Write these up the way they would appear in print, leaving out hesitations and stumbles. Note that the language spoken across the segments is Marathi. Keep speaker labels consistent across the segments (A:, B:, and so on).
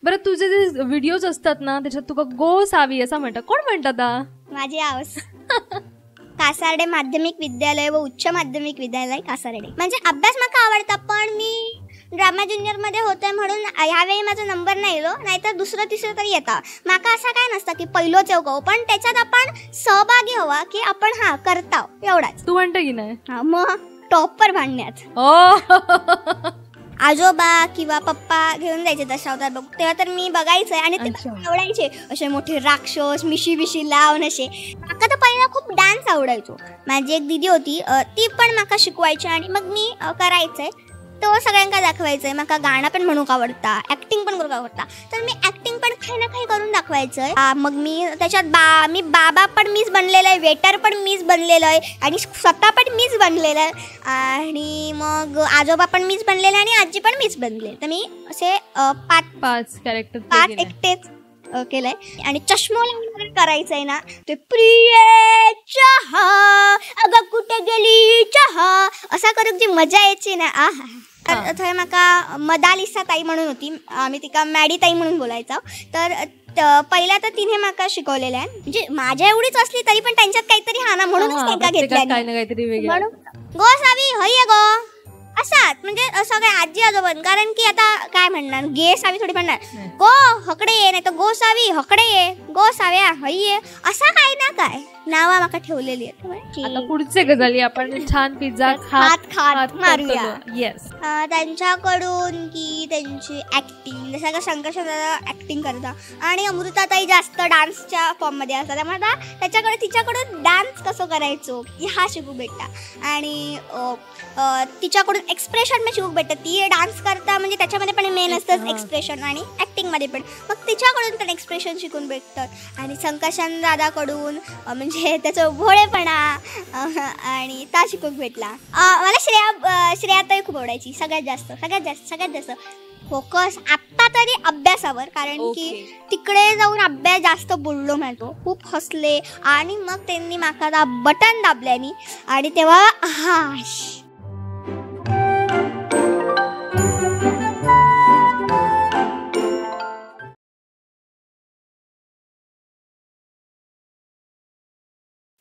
A: बरं तुझे जे व्हिडिओज असतात ना त्याच्यात तुका गो सावी असं म्हणतात, कोण म्हणतात?
B: माझी आवाज कासारडे माध्यमिक विद्यालय व उच्च माध्यमिक विद्यालय कासारडे. म्हणजे अभ्यास मला आवडता, पण मी ड्रामा ज्युनियर मध्ये होते म्हणून ह्यावेळी माझा नंबर नाही येलो, नाहीतर दुसरं तिसरं तरी येता. माका असं काय नसतं की पहिलोच येऊ गो, पण त्याच्यात आपण सहभागी हवा की आपण करता एवढाच.
A: तू म्हणतं की नाही?
B: मग टॉपर भांडण्यात आजोबा किंवा पप्पा घेऊन जायचे दशावतार बघ, तेव्हा तर मी बघायचंय आणि ते आवडायचे. असे मोठे राक्षस मिशी बिशी लावून असे. माका तर पहिला खूप डान्स आवडायचो. माझी एक दीदी होती, ती पण माका शिकवायची आणि मग मी करायचंय तो सगळ्यांना दाखवायचंय. माका गाणं पण म्हणूक आवडता, ऍक्टिंग पण करूक आवडता, तर मी ऍक्टिंग पण काही ना काही करून दाखवायचंय. मग मी त्याच्यात मी बाबा पण मीच बनलेलं आहे, वेटर पण मीच बनलेलं आहे आणि स्वतः पण मीच बनलेलं आहे आणि मग आजोबा पण मीच बनलेलं आणि आजी पण मीच बनले. तर मी असे पाच एकटेच केलंय. आणि चष्मा लावून करायचंय ना ते प्रिय चहा अगं कुठे गेली चहा असा करून जी मजा यायची ना. थंय म्हाका मदालिसा ताई म्हणून होती, आम्ही तिका मॅडी ताई म्हणून बोलायचो. तर पहिला तर तिने म्हाका शिकवलेलं आहे. म्हणजे माझ्या एवढीच असली तरी पण त्यांच्यात काहीतरी ना म्हणूनच त्यांना घेतलं म्हणून गो सावी हय गो असाच. म्हणजे सगळे आजी आजोबा, कारण की आता काय म्हणणार गे सावी थोडी म्हणणार गो हकडे ये, नाही तर गो सावी हकडे ये, गो साव्या हय ये, असा काय ना काय नावा माका ठेवलेली आहेत.
A: आता पुढचे गजाली आपण छान पिझ्झा
B: खात मारूया.
A: येस,
B: त्यांच्याकडून की त्यांची ऍक्टिंग, जसं का संकर्षण ऍक्टिंग करता आणि अमृताताई जास्त डान्सच्या फॉर्म मध्ये असतात, त्यामुळे तिच्याकडून डान्स कसं करायचो हा शिकू भेटता. आणि तिच्याकडून एक्सप्रेशन पण शिकू भेटतात. ती डान्स करता म्हणजे त्याच्यामध्ये पण मेन असतं एक्सप्रेशन आणि ऍक्टिंग मध्ये पण, मग तिच्याकडून पण एक्सप्रेशन शिकून भेटतात. आणि संकर्षण दादाकडून म्हणजे त्याचं भोळेपणा आणि ता शिकून भेटला. मला श्रेयाताई खूप आवडायची. सगळ्यात जास्त फोकस आत्ता तरी अभ्यासावर, कारण की तिकडे जाऊन अभ्यास जास्त बोललो म्हणतो, खूप हसले आणि मग त्यांनी माका बटन दाबल्यानी आणि तेव्हा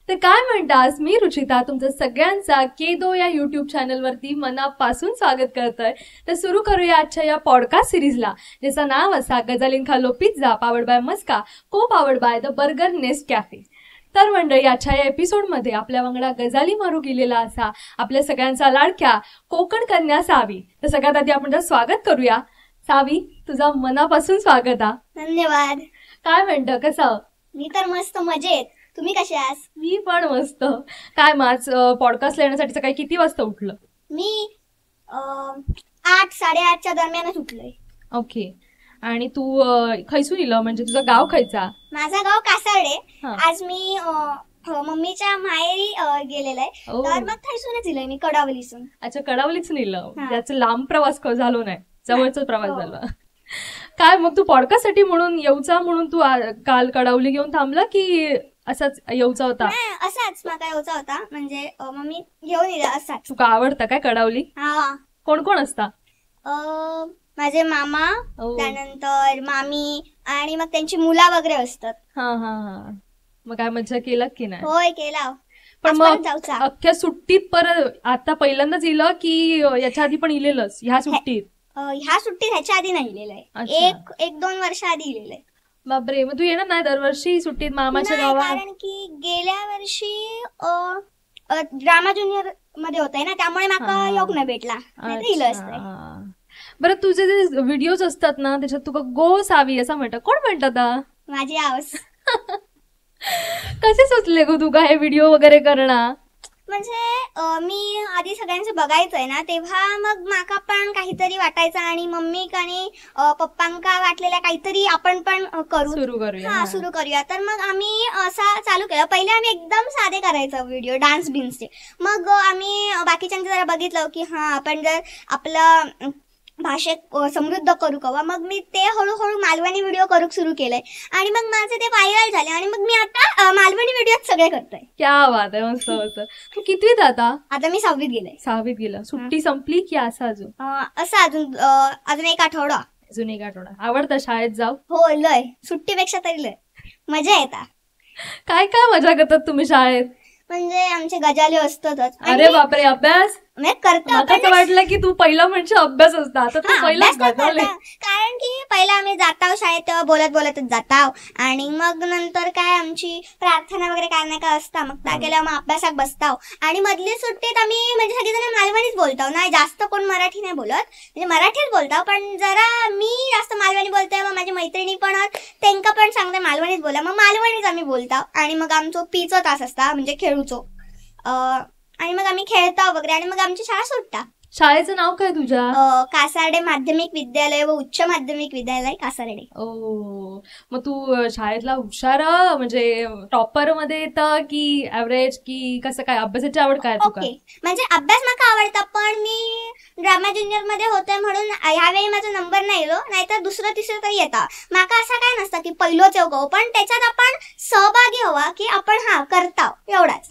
A: तर काय म्हणतास, मी रुचिता तुमचं सगळ्यांचा K2 या युट्यूब चॅनलवरती मनापासून स्वागत करतोय. तर सुरू करूया आजच्या या पॉडकास्ट सिरीजला, ज्याचं नाव असा गजालीन खालो पिझ्झा पावर्ड बाय मस्का, को powered by the burger nest cafe. तर मंडळी, आजच्या या एपिसोडमध्ये आपल्या वांगडा गजाली मारू गेलेला असा आपल्या सगळ्यांचा लाडक्या कोकण कन्या सावी. तर सगळ्यात आधी आपण स्वागत करूया. सावी, तुझा मनापासून स्वागत आहे.
B: धन्यवाद.
A: काय म्हणतं, कसं?
B: मी तर मस्त मजेत. तुम्ही कसे आहात?
A: मी पण मस्त. काय माझ पॉडकास्ट लिहिण्यासाठी सकाळी किती वाजता उठलं?
B: मी 8-8:30च्या दरम्यानच उठलोय.
A: ओके. आणि तू खैसून इलं, म्हणजे तुझं गाव खयचा?
B: माझा गाव कासारडे. आज मी मम्मीच्या माहेरी गेलेलं आहे, तर मग थैसूनच इलंय मी, कडावलीसून.
A: अच्छा, कडावलीसून इलं. त्याचा लांब प्रवास झालो नाही, जवळचा प्रवास झाला. काय मग तू पॉडकास्ट साठी म्हणून येऊचा म्हणून तू काल कडावली घेऊन थांबला की असाच येऊचा होता?
B: असाच मला येऊचा होता, म्हणजे मम्मी घेऊन येईल असाच.
A: तुका आवडता काय कडावली? कोण कोण असता?
B: माझे मामा, त्यानंतर मामी आणि मग त्यांची मुला वगैरे असतात.
A: मग काय मज्जा केला की नाही?
B: होय, केला.
A: पण मग अख्ख्या सुट्टीत परत आता पहिल्यांदाच इलं की याच्या आधी पण इलेलंच? ह्या सुट्टीत
B: ह्याच्या आधी नाही इलेलं आहे, 1-2 वर्ष आधी इलेलं आहे.
A: बापरे, मग तू येणार नाही दरवर्षी सुट्टीत मामाच्या गावात?
B: कारण की गेल्या वर्षी ड्रामा ज्युनियर मध्ये होतंय ना, त्यामुळे माका योग नाही भेटला.
A: बरं तुझे जे व्हिडिओज असतात ना त्याच्यात तुका गो सावी असं म्हणतात, कोण म्हणतात?
B: माझी आवाज.
A: कसे सुचले गो तुका हे व्हिडिओ वगैरे करणं?
B: म्हणजे मी आधी सगळ्यांचं बघायचंय ना, तेव्हा मग माका पण काहीतरी वाटायचं आणि मम्मी आणि पप्पांका वाटलेल्या काहीतरी आपण पण सुरू करूया. तर मग आम्ही असा चालू केलं. पहिले आम्ही एकदम साधे करायचं व्हिडिओ, डान्स बिन्सचे. मग आम्ही बाकीच्यांचं जरा बघितलं की आपण जर आपलं भाषेत समृद्ध करू कवा, मग मी ते हळूहळू मालवणी व्हिडिओ करू सुरू केलंय आणि मग माझे ते व्हायरल झाले आणि मग मी आता मालवणी व्हिडिओ सगळे करतोय.
A: क्या बात आहे, मस्त मस्त. तू कितवीत आता?
B: आता मी 6वीत गेले.
A: 6वीत गेला. सुट्टी संपली की असं अजून?
B: असं अजून 1 आठवडा.
A: अजून एक आठवडा. आवडतं शाळेत जाऊ?
B: हो लय, सुट्टीपेक्षा तरी लय मजा येतात.
A: काय काय मजा करतात तुम्ही शाळेत?
B: म्हणजे आमचे गजाली असतातच.
A: अरे बापरे, अभ्यास
B: करतो.
A: मला वाटलं की तू पहिला म्हणजे अभ्यास असता, आता तू पहिला गजाले.
B: कारण की पहिला आम्ही जाताव शाळेत तेव्हा बोलत बोलतच जाताव, आणि मग नंतर काय आमची प्रार्थना वगैरे काय नाही का असता, मग त्या केल्यावर मग अभ्यासात बसताव. आणि मधली सुट्टीत आम्ही म्हणजे सगळेजण मालवणीच बोलताव, नाही जास्त कोण मराठी नाही बोलत, म्हणजे मराठीच बोलताव. पण जरा मी जास्त मालवणी बोलते, मग माझी मैत्रिणी पण त्यांना पण सांगते मालवणीच बोला, मग मालवणीच आम्ही बोलताव. आणि मग आमचं पीचा तास असता, म्हणजे खेळूचो, आणि मग आम्ही खेळतो वगैरे, आणि मग आमची शाळा सुटता.
A: शाळेचं नाव काय तुझ्या?
B: कासारडे माध्यमिक विद्यालय व उच्च माध्यमिक विद्यालय कासारडे.
A: मग तू शाळेतला हुशार म्हणजे टॉपर मध्ये येतं की ऍव्हरेज, की कसं काय? अभ्यासाची आवड काय तुका?
B: म्हणजे अभ्यास मला आवडता, पण मी ड्रामा ज्युनियर मध्ये होते म्हणून ह्यावेळी माझा नंबर नाही येलो, नाहीतर दुसरं तिसरं तरी येता. माका असं काय नसतं की पहिलोच येऊ गो, पण त्याच्यात आपण सहभागी हवा की आपण करता एवढाच.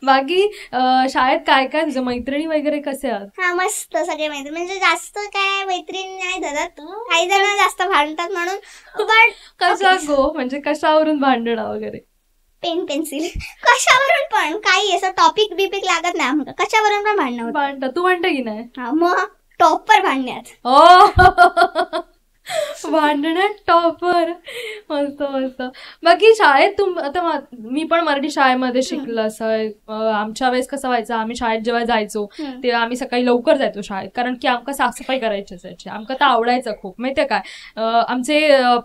A: बाकी शाळेत काय काय तुझ्या मैत्रिणी वगैरे कसे आहात?
B: मस्त सगळे मैत्रिणी, म्हणजे जास्त काय मैत्रिणी नाही धरत, काही जण जास्त भांडतात म्हणून. पण
A: कशा गो, म्हणजे कशावरून भांडणं वगैरे?
B: पेन पेन्सिल कशावरून पण, काही असं टॉपिक बिपिक लागत नाही आमका, कशावरून पण भांडणं.
A: तू म्हणते की नाही?
B: मग टॉपर भांडण्यात.
A: भांडण्यात टॉपर, मस्त मस्त. बाकी शाळेत आता मी पण मराठी शाळेमध्ये शिकलं असं. आमच्या वेळेस कसं व्हायचं, आम्ही शाळेत जेव्हा जायचो तेव्हा आम्ही सकाळी लवकर जायचो शाळेत, कारण की आमका साफसफाई करायची असायची. आमका तर आवडायचं खूप, माहितीये काय, आमचे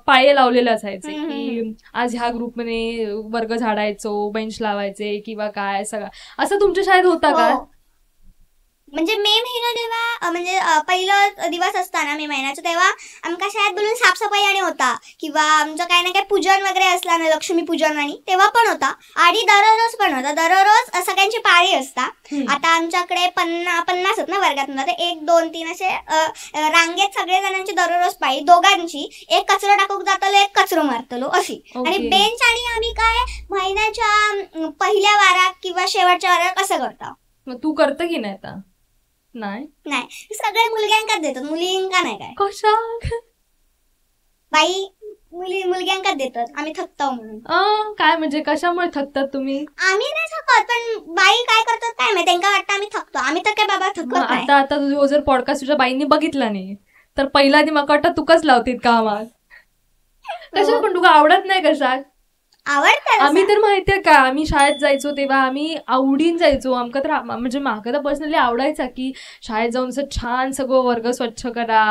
A: पाये लावलेले असायचे की आज ह्या ग्रुपने वर्ग झाडायचो, बेंच लावायचे किंवा काय सगळं. असं तुमच्या शाळेत होता का?
B: म्हणजे मे महिना जेव्हा म्हणजे पहिला दिवस असताना मे महिन्याचा, तेव्हा आमका शाळेत बोलून साफसफाई आणि होता, किंवा आमचं काही ना काही पूजन वगैरे असला ना, लक्ष्मी पूजन आणि तेव्हा पण होता. आणि दररोज पण होता, दररोज सगळ्यांची पाळी असता. आता आमच्याकडे 50 होत ना वर्गात, 1 2 3 असे रांगेत सगळे जणांची दररोज पाळी, दोघांची, एक कचरो टाकूक जातलो, एक कचरो मारतलो अशी. आणि बेंच आणि आम्ही काय महिन्याच्या पहिल्या वारात किंवा शेवटच्या वारात असं करतो.
A: मग तू करतं की नाही आता?
B: नाही, सगळे मुलग्यांकाच देतात, मुलींका नाही. काय
A: कशा
B: बाई मुलग्यांकाच देतात, आम्ही थकतो म्हणून.
A: काय म्हणजे कशामुळे थकतात तुम्ही?
B: आम्ही नाही थकत, पण बाई काय करतात काय माहिती, त्यांना वाटतं आम्ही थकतो, आम्ही तर काय बाबा थकत नाही.
A: आता तुझा जर पॉडकास्ट तुझ्या बाईंनी बघितला नाही तर पहिला आधी मग वाटतं तुकाच लावतील कामात. कशा पण तुका आवडत नाही कशा?
B: आवडतं.
A: आम्ही तर माहितीये का, आम्ही शाळेत जायचो तेव्हा आम्ही आवडीन जायचो. आमका तर म्हणजे माका तर पर्सनली आवडायचा की शाळेत जाऊन असं छान सगळं वर्ग स्वच्छ करा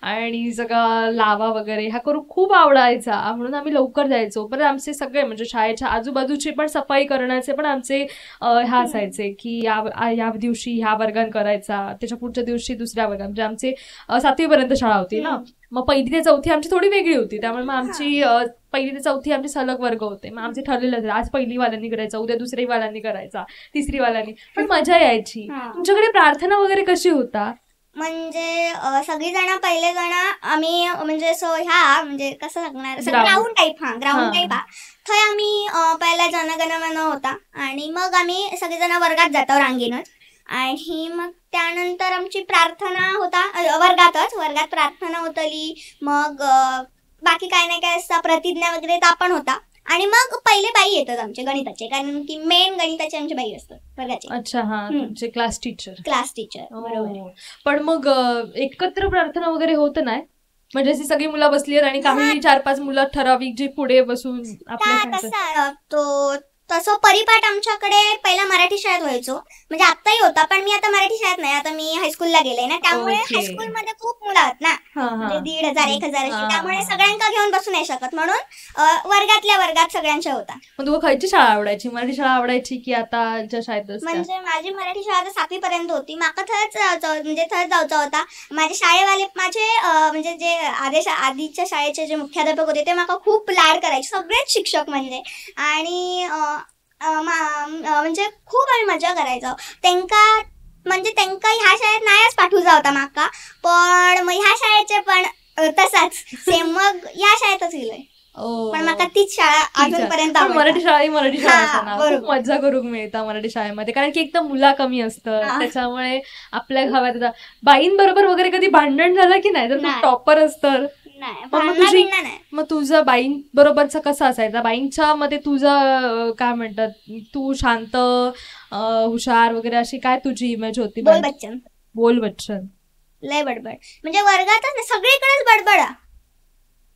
A: आणि सगळं लावा वगैरे, हा करू खूप आवडायचा, म्हणून आम्ही लवकर जायचो. पण आमचे सगळे म्हणजे शाळेच्या आजूबाजूची पण सफाई करण्याचे पण आमचे ह्या असायचे की या दिवशी ह्या वर्गात करायचा, त्याच्या पुढच्या दिवशी दुसऱ्या वर्गात. म्हणजे आमचे 7वी पर्यंत शाळा होती ना, मग 1ली ते 4थी आमची थोडी वेगळी होती, त्यामुळे मग आमची 1ली ते 4थी आमचे सलग वर्ग होते. मग आमचे ठरलेलं आज 1ली वाल्यांनी करायचा, उद्या 2री वाल्यांनी करायचा, 3री वाल्यांनी. पण मजा यायची. तुमच्याकडे प्रार्थना वगैरे कशी होता?
B: म्हणजे सगळी जण पहिले जण आम्ही म्हणजे म्हणजे कसं सांगणार, ग्राउंड टाईप थंय आम्ही पहिला जनगणमन होता, आणि मग आम्ही सगळेजण वर्गात जातो रांगेनच. आणि मग त्यानंतर आमची प्रार्थना होता वर्गात प्रार्थना होतली. मग बाकी काय नाही काय असतं, प्रतिज्ञा वगैरे तर आपण होता. आणि मग पहिले बाई येतात आमचे गणिताचे, कारण की मेन गणिताचे आमचे बाई असतात वर्गाचे.
A: अच्छा, हा, तुमचे क्लास टीचर.
B: बरोबर.
A: पण मग एकत्र प्रार्थना वगैरे होत नाही, म्हणजे अशी सगळी मुलं बसली आणि काही 4-5 मुलं ठराविक जे पुढे बसून
B: तसं परिपाठ आमच्याकडे पहिला मराठी शाळेत व्हायचो, म्हणजे आताही होता, पण मी आता मराठी शाळेत नाही, आता मी हायस्कूलला गेले ना, त्यामुळे हायस्कूलमध्ये खूप मुलं आहेत ना, म्हणजे 1,500-1,000 अशी, त्यामुळे सगळ्यांका घेऊन बसू नाही शकत, म्हणून वर्गातल्या वर्गात सगळ्यांच्या होता.
A: मग तुला खायची शाळा आवडायची, मराठी शाळा आवडायची की आताच्या शाळेत?
B: म्हणजे माझी मराठी शाळा तर 7वी पर्यंत होती, माका थंच जायचा होता. माझे शाळेवाले माझे म्हणजे जे आधीच्या शाळेचे जे मुख्याध्यापक होते ते माका खूप लाड करायचे, सगळेच शिक्षक म्हणजे. आणि म्हणजे खूप आम्ही मजा करायचो. त्यांका ह्या शाळेत नाहीच पाठवूचा होता माका, पण मग ह्या शाळेचे पण तसाच सेम, मग या शाळेतच गेलोय. पण म्हाका तीच शाळा अजूनपर्यंत आवडटा.
A: मराठी शाळा मराठी शाळा असताना
B: बरोबर.
A: खूप मज्जा करूक मिळता मराठी शाळेमध्ये, कारण की एकदम मुला कमी असतं, त्याच्यामुळे आपल्या गावात बाईंबरोबर वगैरे कधी भांडण झालं की नाही? तर तू टॉपर असतं, मग तुझं बाईं बरोबरचा कसं असायचा? बाईंच्या मध्ये तुझं काय म्हणतात, तू शांत हुशार वगैरे अशी काय तुझी इमेज होती? बोल बच्चन,
B: लय बडबड, म्हणजे वर्गातच सगळीकडेच बडबडा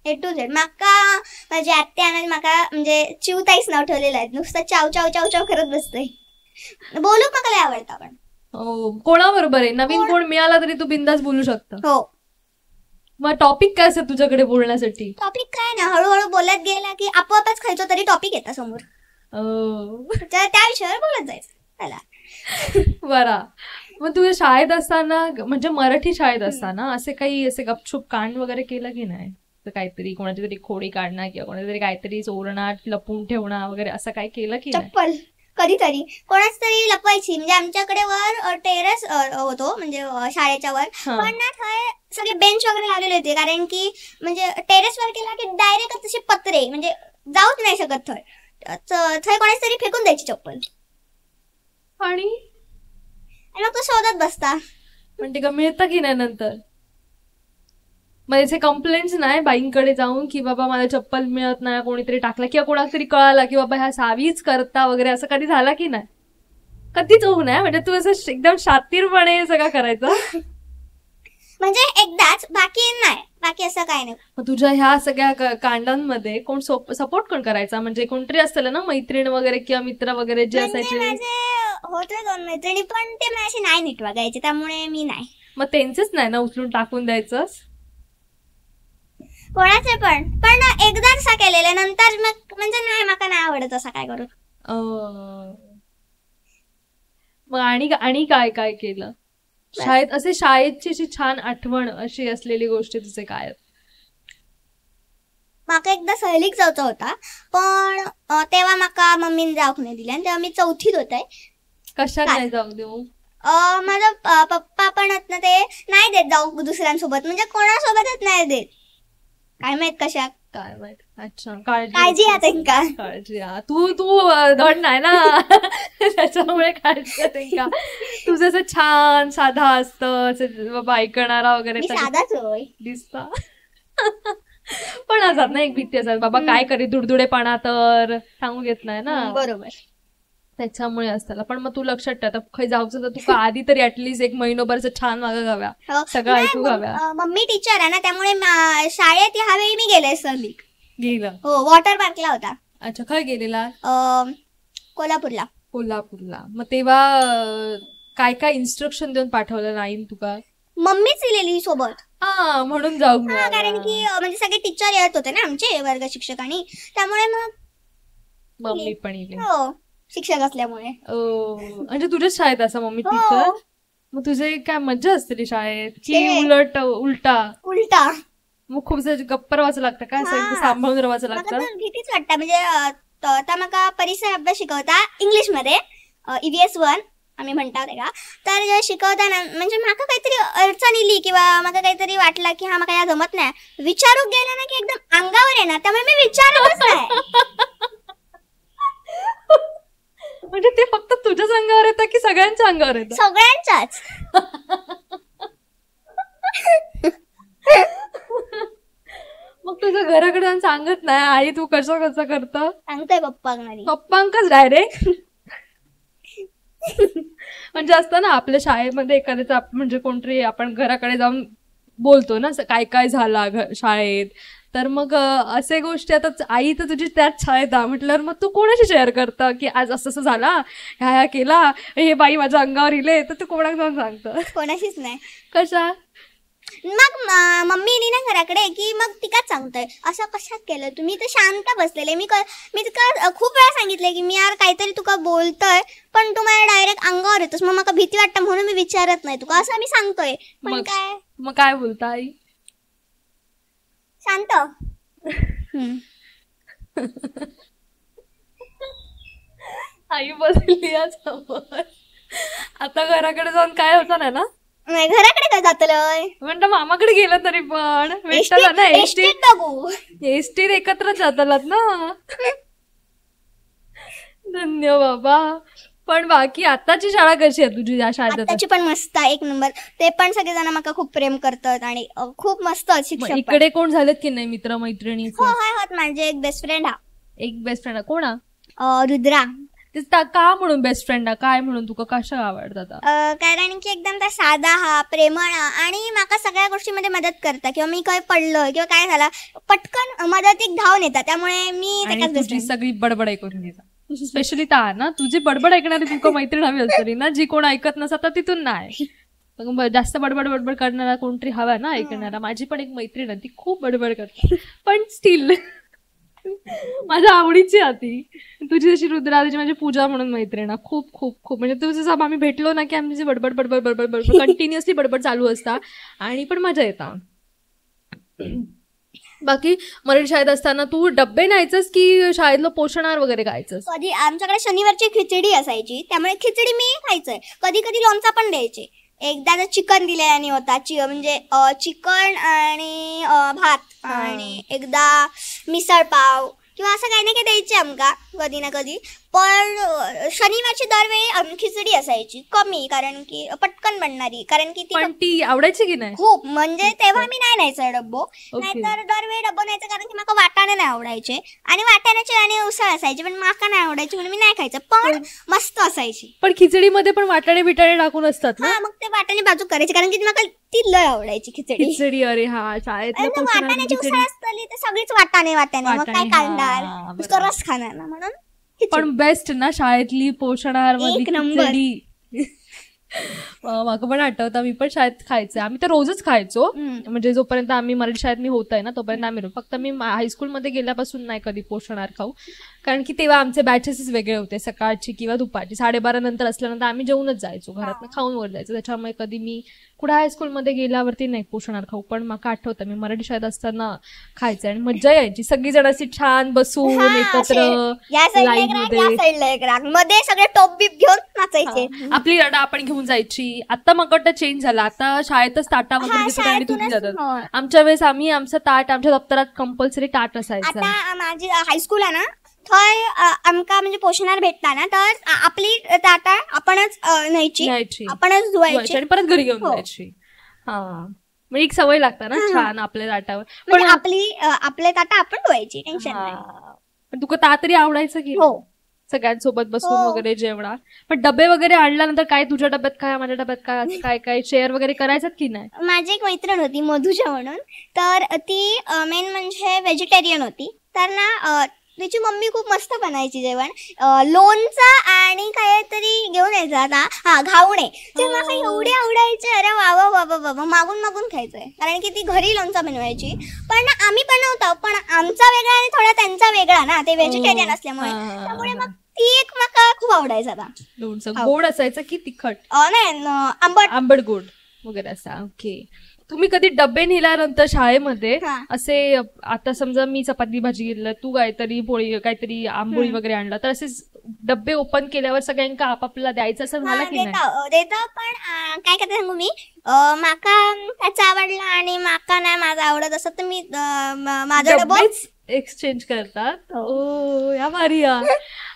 B: ए टू झेड. माका माझी आत्यानं माका म्हणजे चिवताईच नाव ठेवलेलं आहे, नुसतं चाव चाव चाव चाव करत बसतोय. बोलूक माका लय आवडतं. पण
A: कोणाबरोबर आहे नवीन कोण मिळाला तरी तू बिंदास बोलू शकता?
B: हो.
A: मग टॉपिक काय असतं तुझ्याकडे बोलण्यासाठी?
B: टॉपिक काय ना, हळूहळू बोलत गेला की आपोआपच खायचो तरी टॉपिक येतात समोर, त्या विषयावर बोलत जायचं त्याला.
A: बरा. मग तुझ्या शाळेत असताना, म्हणजे मराठी शाळेत असताना असे काही असे गपछुप कांड वगैरे केलं की नाही? काहीतरी कोणाची तरी खोडी काढणं किंवा कोणातरी काहीतरी चोरणं लपून ठेवणं वगैरे असं काही केलं की नाही?
B: चप्पल कधीतरी कोणाच तरी लपवायची, म्हणजे आमच्याकडे वर टेरेस होतो म्हणजे शाळेच्या वर, पण ना सगळे बेंच वगैरे लावलेले होते, कारण की म्हणजे टेरेसवर केला की डायरेक्ट तसे पत्रे, म्हणजे जाऊच नाही शकत थंय कोणाच तरी फेकून द्यायची चप्पल,
A: आणि
B: मग तो शोधत बसता.
A: म्हणजे का मिळतं की नाही नंतर? म्हणजे कंप्लेंट्स नाही बाईंकडे जाऊन की बाबा मला चप्पल मिळत नाही, कोणीतरी टाकला किंवा कोणाला तरी कळाला की बाबा ह्या सावीच करता वगैरे, असं कधी झाला की नाही? कधीच होऊ नये, म्हणजे तू असं एकदम शातीरपणे सगळं करायचं?
B: म्हणजे एकदाच, बाकी नाही, बाकी असं काय नाही.
A: मग तुझ्या ह्या सगळ्या कांडांमध्ये कोण सपोर्ट कोण करायचा? म्हणजे कोणतरी असतं ना मैत्रीण वगैरे किंवा मित्र वगैरे जे असायचे?
B: होते 2 मैत्रिणी, पण ते माझी नाही नीट वागायचे, त्यामुळे मी नाही.
A: मग त्यांचेच नाही ना उचलून टाकून द्यायचं?
B: कोणाचे पण एकदा असा केलेलं, नंतर मग म्हणजे नाही, माका नाही आवडत असं काय करू.
A: मग आणि काय काय केलं शाळेत? असे शाळेची अशी छान आठवण अशी असलेली गोष्टी तुझे काय आहेत?
B: माका एकदा सहलीक जायचा होता, पण तेव्हा माका मम्मीने जाऊक नाही दिले, आणि तेव्हा मी 4थीत होते.
A: कशात नाही जाऊ देऊ?
B: माझा पप्पा पण ते नाही देत जाऊ दुसऱ्यांसोबत, म्हणजे कोणासोबतच नाही देत, काय माहित कशा,
A: काय माहित. अच्छा,
B: काळजी आता
A: काळजी तू धड नाही ना त्याच्यामुळे काळजी का? तुझं असं छान साधा असतं बाबा, ऐकणारा वगैरे
B: साधाच
A: दिसता. पण असतात ना एक भीती असतात, बाबा काय करी दुडदुडेपणा तर सांगू घेत नाही ना.
B: बरोबर,
A: त्याच्यामुळे असताना. पण मग तू लक्षात ठेव, आता काही जाऊचं तर तू आधी तरी ऍटलीस्ट 1 महिनोभरचं छान मागं घाव्या, सगळं ऐकू घाव्या.
B: मम्मी टीचर आहे ना, त्यामुळे शाळेत ह्यावेळी मी गेले सहलीक.
A: गेलं?
B: हो, वॉटर पार्कला होता.
A: अच्छा, काय गेलेला?
B: कोल्हापूरला.
A: मग तेव्हा काय काय इन्स्ट्रक्शन देऊन पाठवलं नाही तुका?
B: मम्मीच दिलेली सोबत.
A: म्हणून जाऊ,
B: कारण की म्हणजे सगळे टीचर येत होते ना आमचे वर्ग शिक्षकांनी, त्यामुळे मग
A: मम्मी पण येते.
B: हो, शिक्षक असल्यामुळे.
A: म्हणजे तुझ्याच शाळेत असं मम्मी टीचर? मग तुझे काय मज्जा असते शाळेत की उलटा? मग खूप गप्प रवायचं लागतं काय, सांभाळून रवायचं लागतं?
B: भीतीच वाटतं, म्हणजे आता मला परिसर अभ्यास शिकवता इंग्लिश मध्ये, EVS 1 आम्ही म्हणतात का, तर शिकवताना म्हणजे माका काहीतरी अडचण इली किंवा मला काहीतरी वाटलं की माका या जमत नाही, विचारू गेला ना की एकदम अंगावर येणार, त्यामुळे मी विचारतच नाही.
A: म्हणजे ते फक्त तुझ्याच अंगावर येतं की सगळ्यांच्या अंगावर येतं?
B: सगळ्यांच्याच.
A: मग तुझं घराकडे जाऊन सांगत नाही आई तू कसं करतं?
B: सांगतोय
A: पप्पांकच डायरेक्ट? म्हणजे असतं ना आपल्या शाळेमध्ये एखाद्याचं म्हणजे कोणतरी आपण घराकडे जाऊन बोलतो ना काय काय झालं शाळेत, तर मग असे गोष्टी आता आई तर तुझी त्याच शाळेत म्हटल्यावर मग तू कोणाशी शेअर करतं की आज असं असं झाला, ह्या केला, हे बाई माझ्या अंगावर इले, तर तू कोणाला जाऊन सांगतं?
B: कोणाशीच नाही.
A: कशा?
B: मग मम्मी येली ना घराकडे की मग तिकाच सांगतोय असं कशात केलं तुम्ही, तर शांत बसलेले. मी तुका खूप वेळा सांगितलंय की मी यार काहीतरी तुका बोलतोय, पण तू मला डायरेक्ट अंगावर येतोस, मग मला भीती वाटतं म्हणून मी विचारत नाही तुका, असं मी सांगतोय. पण काय
A: मग काय बोलता आई?
B: शांत.
A: आई बसली समोर. आता घराकडे जाऊन काय होतं ना
B: घराकडे काय जातलंय
A: म्हणलं मामाकडे गेलं तरी पण भेटला ना. एसटीत एकत्र जातलात ना. धन्य बाबा. पण बाकी आताची शाळा कशी आहे तुझी? या शाळेत
B: त्याची पण मस्त आहे, एक नंबर. ते पण सगळेजण मला खूप प्रेम करतात आणि खूप मस्त शिक्षक.
A: इकडे कोण झालेत की नाही मित्र मैत्रिणी?
B: माझे एक बेस्ट फ्रेंड हा.
A: एक बेस्ट फ्रेंड कोण?
B: रुद्रा.
A: का म्हणून बेस्ट फ्रेंड? काय म्हणून तुका कशा आवडतात?
B: कारण की एकदम त्या साधा हा, प्रेमळ आणि माका सगळ्या गोष्टीमध्ये मदत करता, किंवा मी काय पडलं किंवा काय झाला पटकन मदतीक धावून येतात. त्यामुळे मी
A: तुझी सगळी बडबड ऐकून घेता. स्पेशली ना तुझी बडबड ऐकणारी तुका मैत्रीण हवी असते ना, जी कोण ऐकत नसत तिथून नाही. जास्त बडबड करणारा कोणतरी हवा ना ऐकणारा. माझी पण एक मैत्रीण ती खूप बडबड करते, पण स्टील माझ्या आवडीची आती. तुझी जशी रुद्रा, तुझी माझी पूजा म्हणून मैत्रीण खूप खूप खूप म्हणजे तुझं आम्ही भेटलो ना की आमची बडबड बडबड बडबड बडबड कंटिन्युअसली बडबड चालू असता आणि पण मजा येता. बाकी मराठी शाळेत असताना तू डब्बे न्यायचंस की शाळेतलं पोषण आहार वगैरे खायचंस?
B: कधी आमच्याकडे शनिवारची खिचडी असायची, त्यामुळे खिचडी मी खायचंय. कधी कधी लोणचा पण द्यायचे. एकदा चिकन दिलेल्याने होता, म्हणजे चिकन आणि भात, आणि एकदा मिसळ पाव किंवा असं काही ना काही द्यायचे आमका कधी ना कधी. पण शनिवारची दरवेळी खिचडी असायची कमी, कारण की पटकन बनणारी. कारण की
A: ती आवडायची की नाही
B: खूप, म्हणजे तेव्हा मी नाही न्यायचं डब्बो. नाहीतर दरवेळी डब्बो न्यायचं, कारण की मला वाटाणे नाही आवडायचे आणि वाटाण्याचे आणि उसळ असायची, पण माका नाही आवडायची म्हणून मी नाही खायचं. पण मस्त असायची.
A: पण खिचडीमध्ये पण वाटाणे बिटाणे टाकून असतात ना?
B: मग ते वाटाणे बाजू करायचे, कारण की मला ती लय आवडायची खिचडी.
A: अरे हा, शाळेत
B: वाटाण्याची उसळ असतली तर सगळीच वाटाणे मग काय काढणार, रस खाणार ना, म्हणून.
A: पण बेस्ट ना शाळेतली पोषण आहार मध्ये खिचडी. मला पण आठवतं, मी पण शाळेत खायचं. आम्ही तर रोजच खायचो, म्हणजे जोपर्यंत आम्ही मराठी शाळेत मी होतंय ना तोपर्यंत आम्ही फक्त मी हायस्कूलमध्ये गेल्यापासून नाही कधी पोषण आहार खाऊ, कारण की तेव्हा आमचे बॅचेस वेगळे होते, सकाळची किंवा दुपारची. 12:30 नंतर असल्यानंतर आम्ही जेवूनच जायचो, घरात खाऊन वर जायचो. त्याच्यामुळे कधी मी कुठे हायस्कूलमध्ये गेल्यावरती नाही पोषण आहार खाऊ. पण मला आठवतं मी मराठी शाळेत असताना खायचं आणि मजा यायची. सगळी जण अशी छान बसून एकत्र
B: मध्ये सगळे टॉप बीप घेऊन नाचायचे.
A: आपली रडा आपण घेऊन जायची. आता मग चेंज झाला, आता शाळेतच ताटा वगैरे तुम्ही जातात. आमच्या वेळेस आमचं ताट आमच्या दप्तरात कंपल्सरी ताट असायचं.
B: माझी हायस्कूल आहे ना, थंय आमका म्हणजे पोषणार भेटता ना, तर आपली ताटा आपणच न्यायची, आपणच धुवायची आणि
A: परत घरी घेऊन जायची. हा, मग एक सवय लागता ना छान आपल्या ताटावर.
B: पण आपले ताटा आपण धुवायची, टेन्शन नाही.
A: पण तुका ता तरी आवडायचं की सगळ्यांसोबत बसून वगैरे जेवणार? पण डबे वगैरे आणल्यानंतर काय तुझ्या डब्यात काय, माझ्या डब्यात काय, काय काय शेअर वगैरे करायचं की नाही?
B: माझी एक मैत्रीण होती मधुजा म्हणून, तर ती मेन म्हणजे व्हेजिटेरियन होती. तर ना तिची मम्मी खूप मस्त बनायची जेवण. लोणचं आणि काहीतरी घेऊन यायचं आता घावणे, ते मला एवढे आवडायचे. अरे बाबा बाबा बाबा, मागून मागून खायचंय, कारण की ती घरी लोणचं बनवायची. पण आम्ही बनवतो, पण आमचा वेगळा आणि थोडा त्यांचा वेगळा ना, ते व्हेजिटेरियन असल्यामुळे. त्यामुळे मग ती एक मला खूप आवडायचं. आता
A: लोणचं गोड असायचं की तिखट?
B: नाही,
A: आंबट गोड वगैरे असा. ओके. तुम्ही कधी डबे नेल्यानंतर शाळेमध्ये असे, आता समजा मी चपाती भाजी घेतलं, तू काहीतरी पोळी, काहीतरी आंबोळी वगैरे आणलं, तर असे डबे ओपन केल्यावर सगळ्यांना आपापला द्यायचं असं झालं की नाही?
B: देतो, पण काय करते सांगू मी, माका त्याचा आवडला आणि माका नाही माझा आवडत असं, तर मी माझा डबा
A: एक्सचेंज करतात. ओ या मारिया.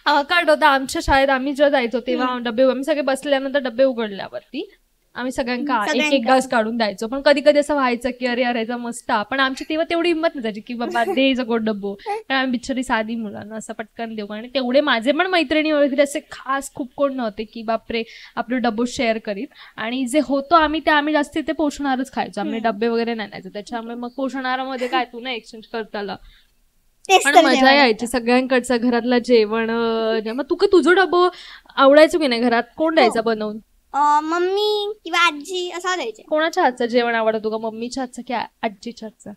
A: काय होतं आमच्या शाळेत आम्ही जेव्हा जायचो तेव्हा डबे, आम्ही सगळे बसल्यानंतर डबे उघडल्यावरती आम्ही सगळ्यांना एक एक घास काढून द्यायचो. पण कधी कधी असं व्हायचं की अरे याचा मस्त, पण आमची तेव्हा तेवढी हिंमत नसायची की बाबा दे गोड डब्बो, कारण आम्ही बिचारी साधी मुलांना असं पटकन देऊ. आणि तेवढे माझे पण मैत्रिणी वगैरे असे खास खूप कोण नव्हते की बापरे आपले डब्बो शेअर करीत. आणि जे होतो आम्ही जास्ती ते पोषण आहारच खायचो, आम्ही डब्बे वगैरे नाही न्यायचो. त्याच्यामुळे मग पोषण आहारामध्ये काय तू ना एक्सचेंज करताला पण मजा यायची सगळ्यांकडचं घरातलं जेवण. मग तुझं डब्बो आवडायचं की नाही? घरात कोण द्यायचा बनवून?
B: मम्मी किंवा आजी असं द्यायचे.
A: कोणाच्या हातचं जेवण आवडतं तुका, मम्मीच्या हातचं की आजीच्या हातचं?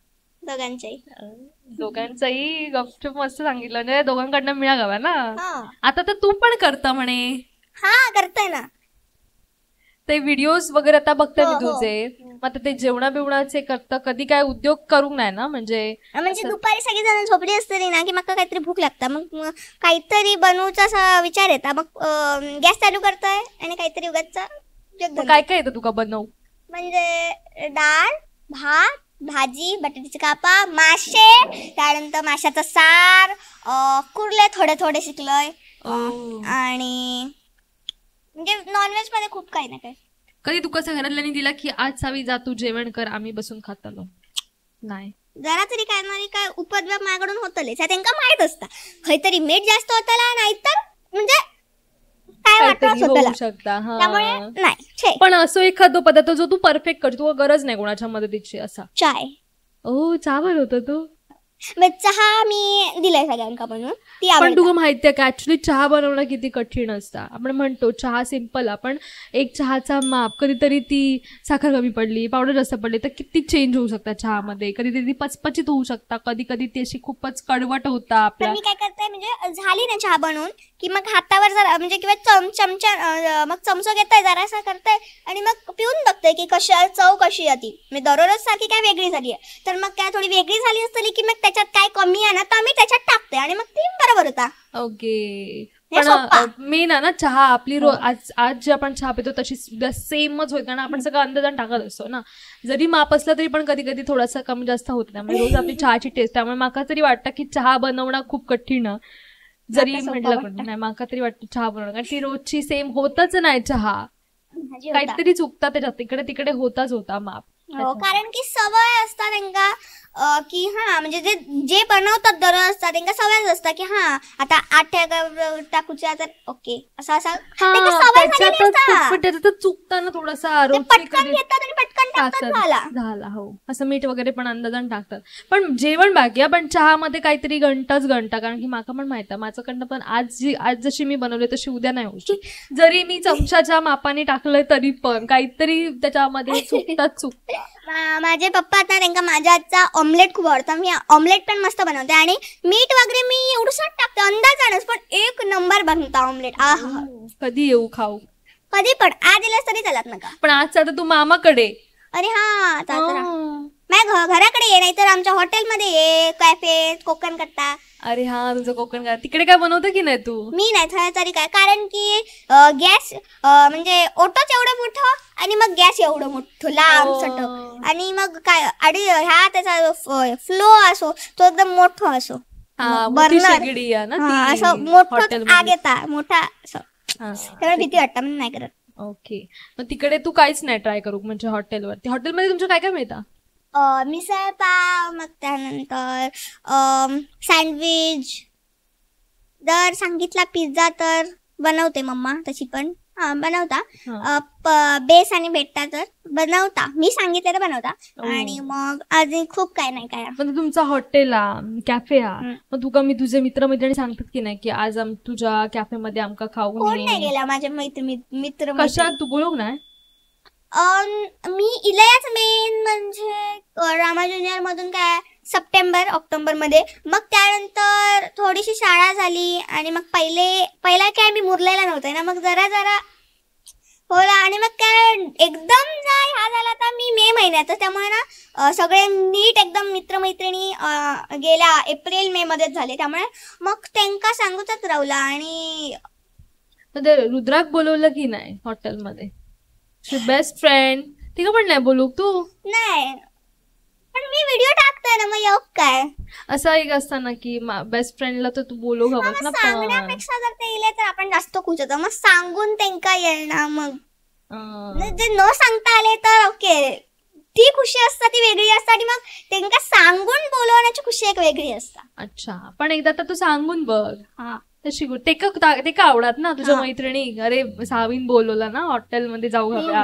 A: दोघांचाही गपचूप मस्त सांगितलं, म्हणजे दोघांकडनं मिळावा ना. आता तर तू पण करता म्हणे?
B: हा, करताय ना
A: ते व्हिडिओज वगैरे आता बघते मी तुझे. मग ते जेवणा बिवणाचे करता, कधी काय उद्योग करू नाही ना? म्हणजे
B: दुपारी सगळी जण झोपली असते ना की मग काहीतरी भूक लागता, मग काहीतरी बनवूचा असा विचार येता, मग गॅस चालू करताय आणि काहीतरी उगाच.
A: काय काय येतं तुका बनवू?
B: म्हणजे डाळ, भात, भाजी, बटाट्याची कापा, मासे, त्यानंतर माशाचं सार, कुर्ले थोडे थोडे शिकलोय. आणि म्हणजे नॉनव्हेज मध्ये खूप काही ना काही.
A: कधी तू कसं घरातल्यानी दिला की आज सावी जा तू जेवण कर आम्ही बसून खात आलो? नाही.
B: जरा तरी काय नाही काय उपद्व्याप माझ्याकडून होतलेच, त्यांना माहित असता खैतरी मीठ जास्त होतला नाही तर म्हणजे काय वाटत होतला
A: शकता.
B: त्यामुळे नाही.
A: पण असं एखादं पदार्थ जो तू परफेक्ट करतो, तुला गरज नाही कोणाच्या मदतीची असा?
B: चाय.
A: चहा बनवतो तू?
B: चहा मी दिलाय सगळ्यांका बनवून.
A: पण तुला माहितीये का ऍक्च्युली चहा बनवणं किती कठीण असतं. आपण म्हणतो चहा सिंपल, आपण एक चहाचा माप, कधीतरी ती साखर कमी पडली, पावडर जास्त पडली तर किती चेंज होऊ शकतात चहामध्ये. कधीतरी ती पचपचित होऊ शकता, कधी कधी ती अशी खूपच कडवट होता. आपल्या
B: मी काय करते म्हणजे झाली ना चहा बनवून की मग हातावर जरा म्हणजे किंवा चमचा मग चमचा घेताय जरासा करताय आणि मग पिऊन बघताय की चव कशी येते. मी दररोज सारखी काय वेगळी झाली आहे तर मग काय थोडी वेगळी झाली असली की मग त्याच्यात काय कमी आहे ना तर मी त्याच्यात टाकते आणि मग ती बरोबर होता.
A: ओके. पण मेन आहे ना चहा आपली आज जे आपण चहा पितो तशी सुद्धा सेमच होईल, कारण आपण सगळं अंदाजान टाकत असतो ना. जरी माप असलं तरी पण कधी कधी थोडासा कमी जास्त होत नाही. म्हणजे रोज आपली चहाची टेस्ट, त्यामुळे माका तरी वाटतं की चहा बनवणं खूप कठीण जरी म्हटलं पण नाही. माका तरी वाटतं चहा बनवणं, कारण ती रोजची सेम होतच नाही. चहा काहीतरी चुकता त्याच्यात, इकडे तिकडे होता माप.
B: कारण की सवय असतात त्यांना की म्हणजे जे बनवतात दररोज असतात त्यांना सवय असतात की आता 8 टाकूच्या तर ओके असं
A: चुकताना थोडासा
B: पटकन घेतात आणि पटकन टाकतात
A: झाला. हो, असं मीठ वगैरे पण अंदाजान टाकतात. पण जेवण बाकी आहे, पण चहामध्ये काहीतरी घंटा, कारण की माका पण माहित आहे माझ्याकडनं पण आज जशी मी बनवली तशी उद्या नाही होऊ शकत. जरी मी चमच्याच्या मापाने टाकलंय तरी पण काहीतरी त्याच्यामध्ये चुकतात.
B: माझे पप्पा आता त्यांना माझ्या हातचा ऑमलेट खूप आवडतं. मी ऑमलेट पण मस्त बनवते आणि मीठ वगैरे मी एवढंच टाकते अंदाजानच, पण एक नंबर बनवता ऑमलेट.
A: कधी येऊ खाऊ?
B: कधी पण आज दिलास तरी चालत नका.
A: पण आज आता तू मामाकडे?
B: अरे माझ्या घराकडे ये, नाहीतर आमच्या हॉटेलमध्ये ये, कॅफे कोकण कट्टा.
A: अरे तुझं कोकण का तिकडे काय बनवतं की नाही तू?
B: मी नाही तरी काय, कारण की गॅस म्हणजे ओटोच एवढं मोठं आणि मग गॅस एवढं मोठं लांब सटक आणि मग काय त्याचा फ्लो असो तो एकदम मोठा असो, बर्नर असं मोठं आग येता मोठा असं, त्यामुळे भीती वाटतं म्हणून नाही करत.
A: ओके. मग तिकडे तू काहीच नाही ट्राय करू म्हणजे हॉटेलवरती? हॉटेलमध्ये तुमचं काय काय मिळतं?
B: मिसळ पाव, मग त्यानंतर सँडविच, जर सांगितला पिझ्झा तर बनवते मम्मा, तशी पण बनवता. बेस आणि भेटता तर बनवता, मी सांगितलं तर बनवता. आणि मग अजून खूप काय नाही काय.
A: पण तुमचा हॉटेल कॅफे मग तुका मी तुझे मित्रमैत्रिणी सांगतात की नाही की आज तुझ्या कॅफेमध्ये आमका खाऊ?
B: कोण नाही गेला माझ्या मित्र.
A: कशात तू बोलू नाही?
B: मी इलयाच मेन म्हणजे रामा ज्युनियर मधून काय सप्टेंबर ऑक्टोबर मध्ये, मग त्यानंतर थोडीशी शाळा झाली आणि मग पहिला काय मी मुरलेला नव्हता ना, मग जरा होला आणि मग काय एकदम झाला तर मी मे महिन्यात, त्यामुळे ना सगळे नीट एकदम मित्रमैत्रिणी गेल्या एप्रिल मे मध्येच झाले, त्यामुळे मग त्यांना सांगूच राहुला. आणि
A: रुद्राक बोलवलं की नाही हॉटेलमध्ये? बेस्ट फ्रेंड ठीक पण नाही बोलू तू?
B: नाही, पण मी व्हिडिओ टाकते ना, मग योग काय
A: असं एक असताना की बेस्ट फ्रेंडला तर तू बोलू हवंस ना.
B: सांगण्यापेक्षा जर ते येले तर आपण जास्त खुश होतो, मग सांगून त्यांना येणार. मग जे न सांगता आले तर ओके, ती खुशी असतात ती वेगळी असतात आणि मग त्यांना सांगून बोलवण्याची खुशी एक वेगळी असतात.
A: अच्छा, पण एकदा तर तू सांगून बघ. ते का आवडत ना तुझ्या मैत्रिणी, अरे सावीन बोलवला ना हॉटेलमध्ये जाऊ हव्या,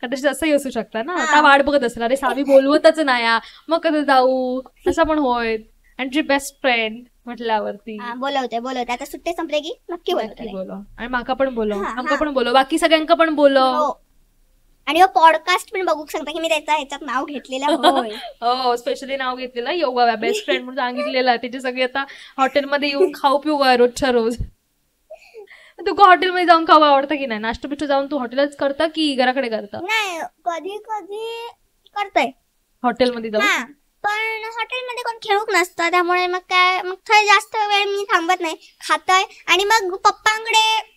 A: कदाचित असंही असू शकतं ना. आता वाट बघत असणार अरे सावी बोलवतच नाही मग कधी जाऊ, असं पण होय. आणि तुझी बेस्ट फ्रेंड म्हटल्यावरती
B: बोलवते आता सुट्टे संपले की नक्की
A: बोलव. आणि माका पण बोलव, आमका पण बोलव, बाकी सगळ्यांका पण बोलव.
B: आणि पॉडकास्ट पण बघू शकता की मी ह्याच्यात नाव घेतलेलं.
A: हो, स्पेशली नाव घेतलेलं योगा बेस्ट फ्रेंड म्हणून सांगितलेलं. त्याचे सगळे आता हॉटेलमध्ये येऊन खाऊ पिऊ रोजच्या रोज. तुका हॉटेलमध्ये जाऊन खाऊ आवडतं की नाही? नाश्ता पिष्ट जाऊन तू हॉटेलच करता की घराकडे करता?
B: नाही, कधी कधी करताय
A: हॉटेलमध्ये जाऊन,
B: पण हॉटेलमध्ये कोण खेळूक नसतं, त्यामुळे मग काय मग जास्त वेळ मी थांबत नाही, खातोय आणि मग पप्पांकडे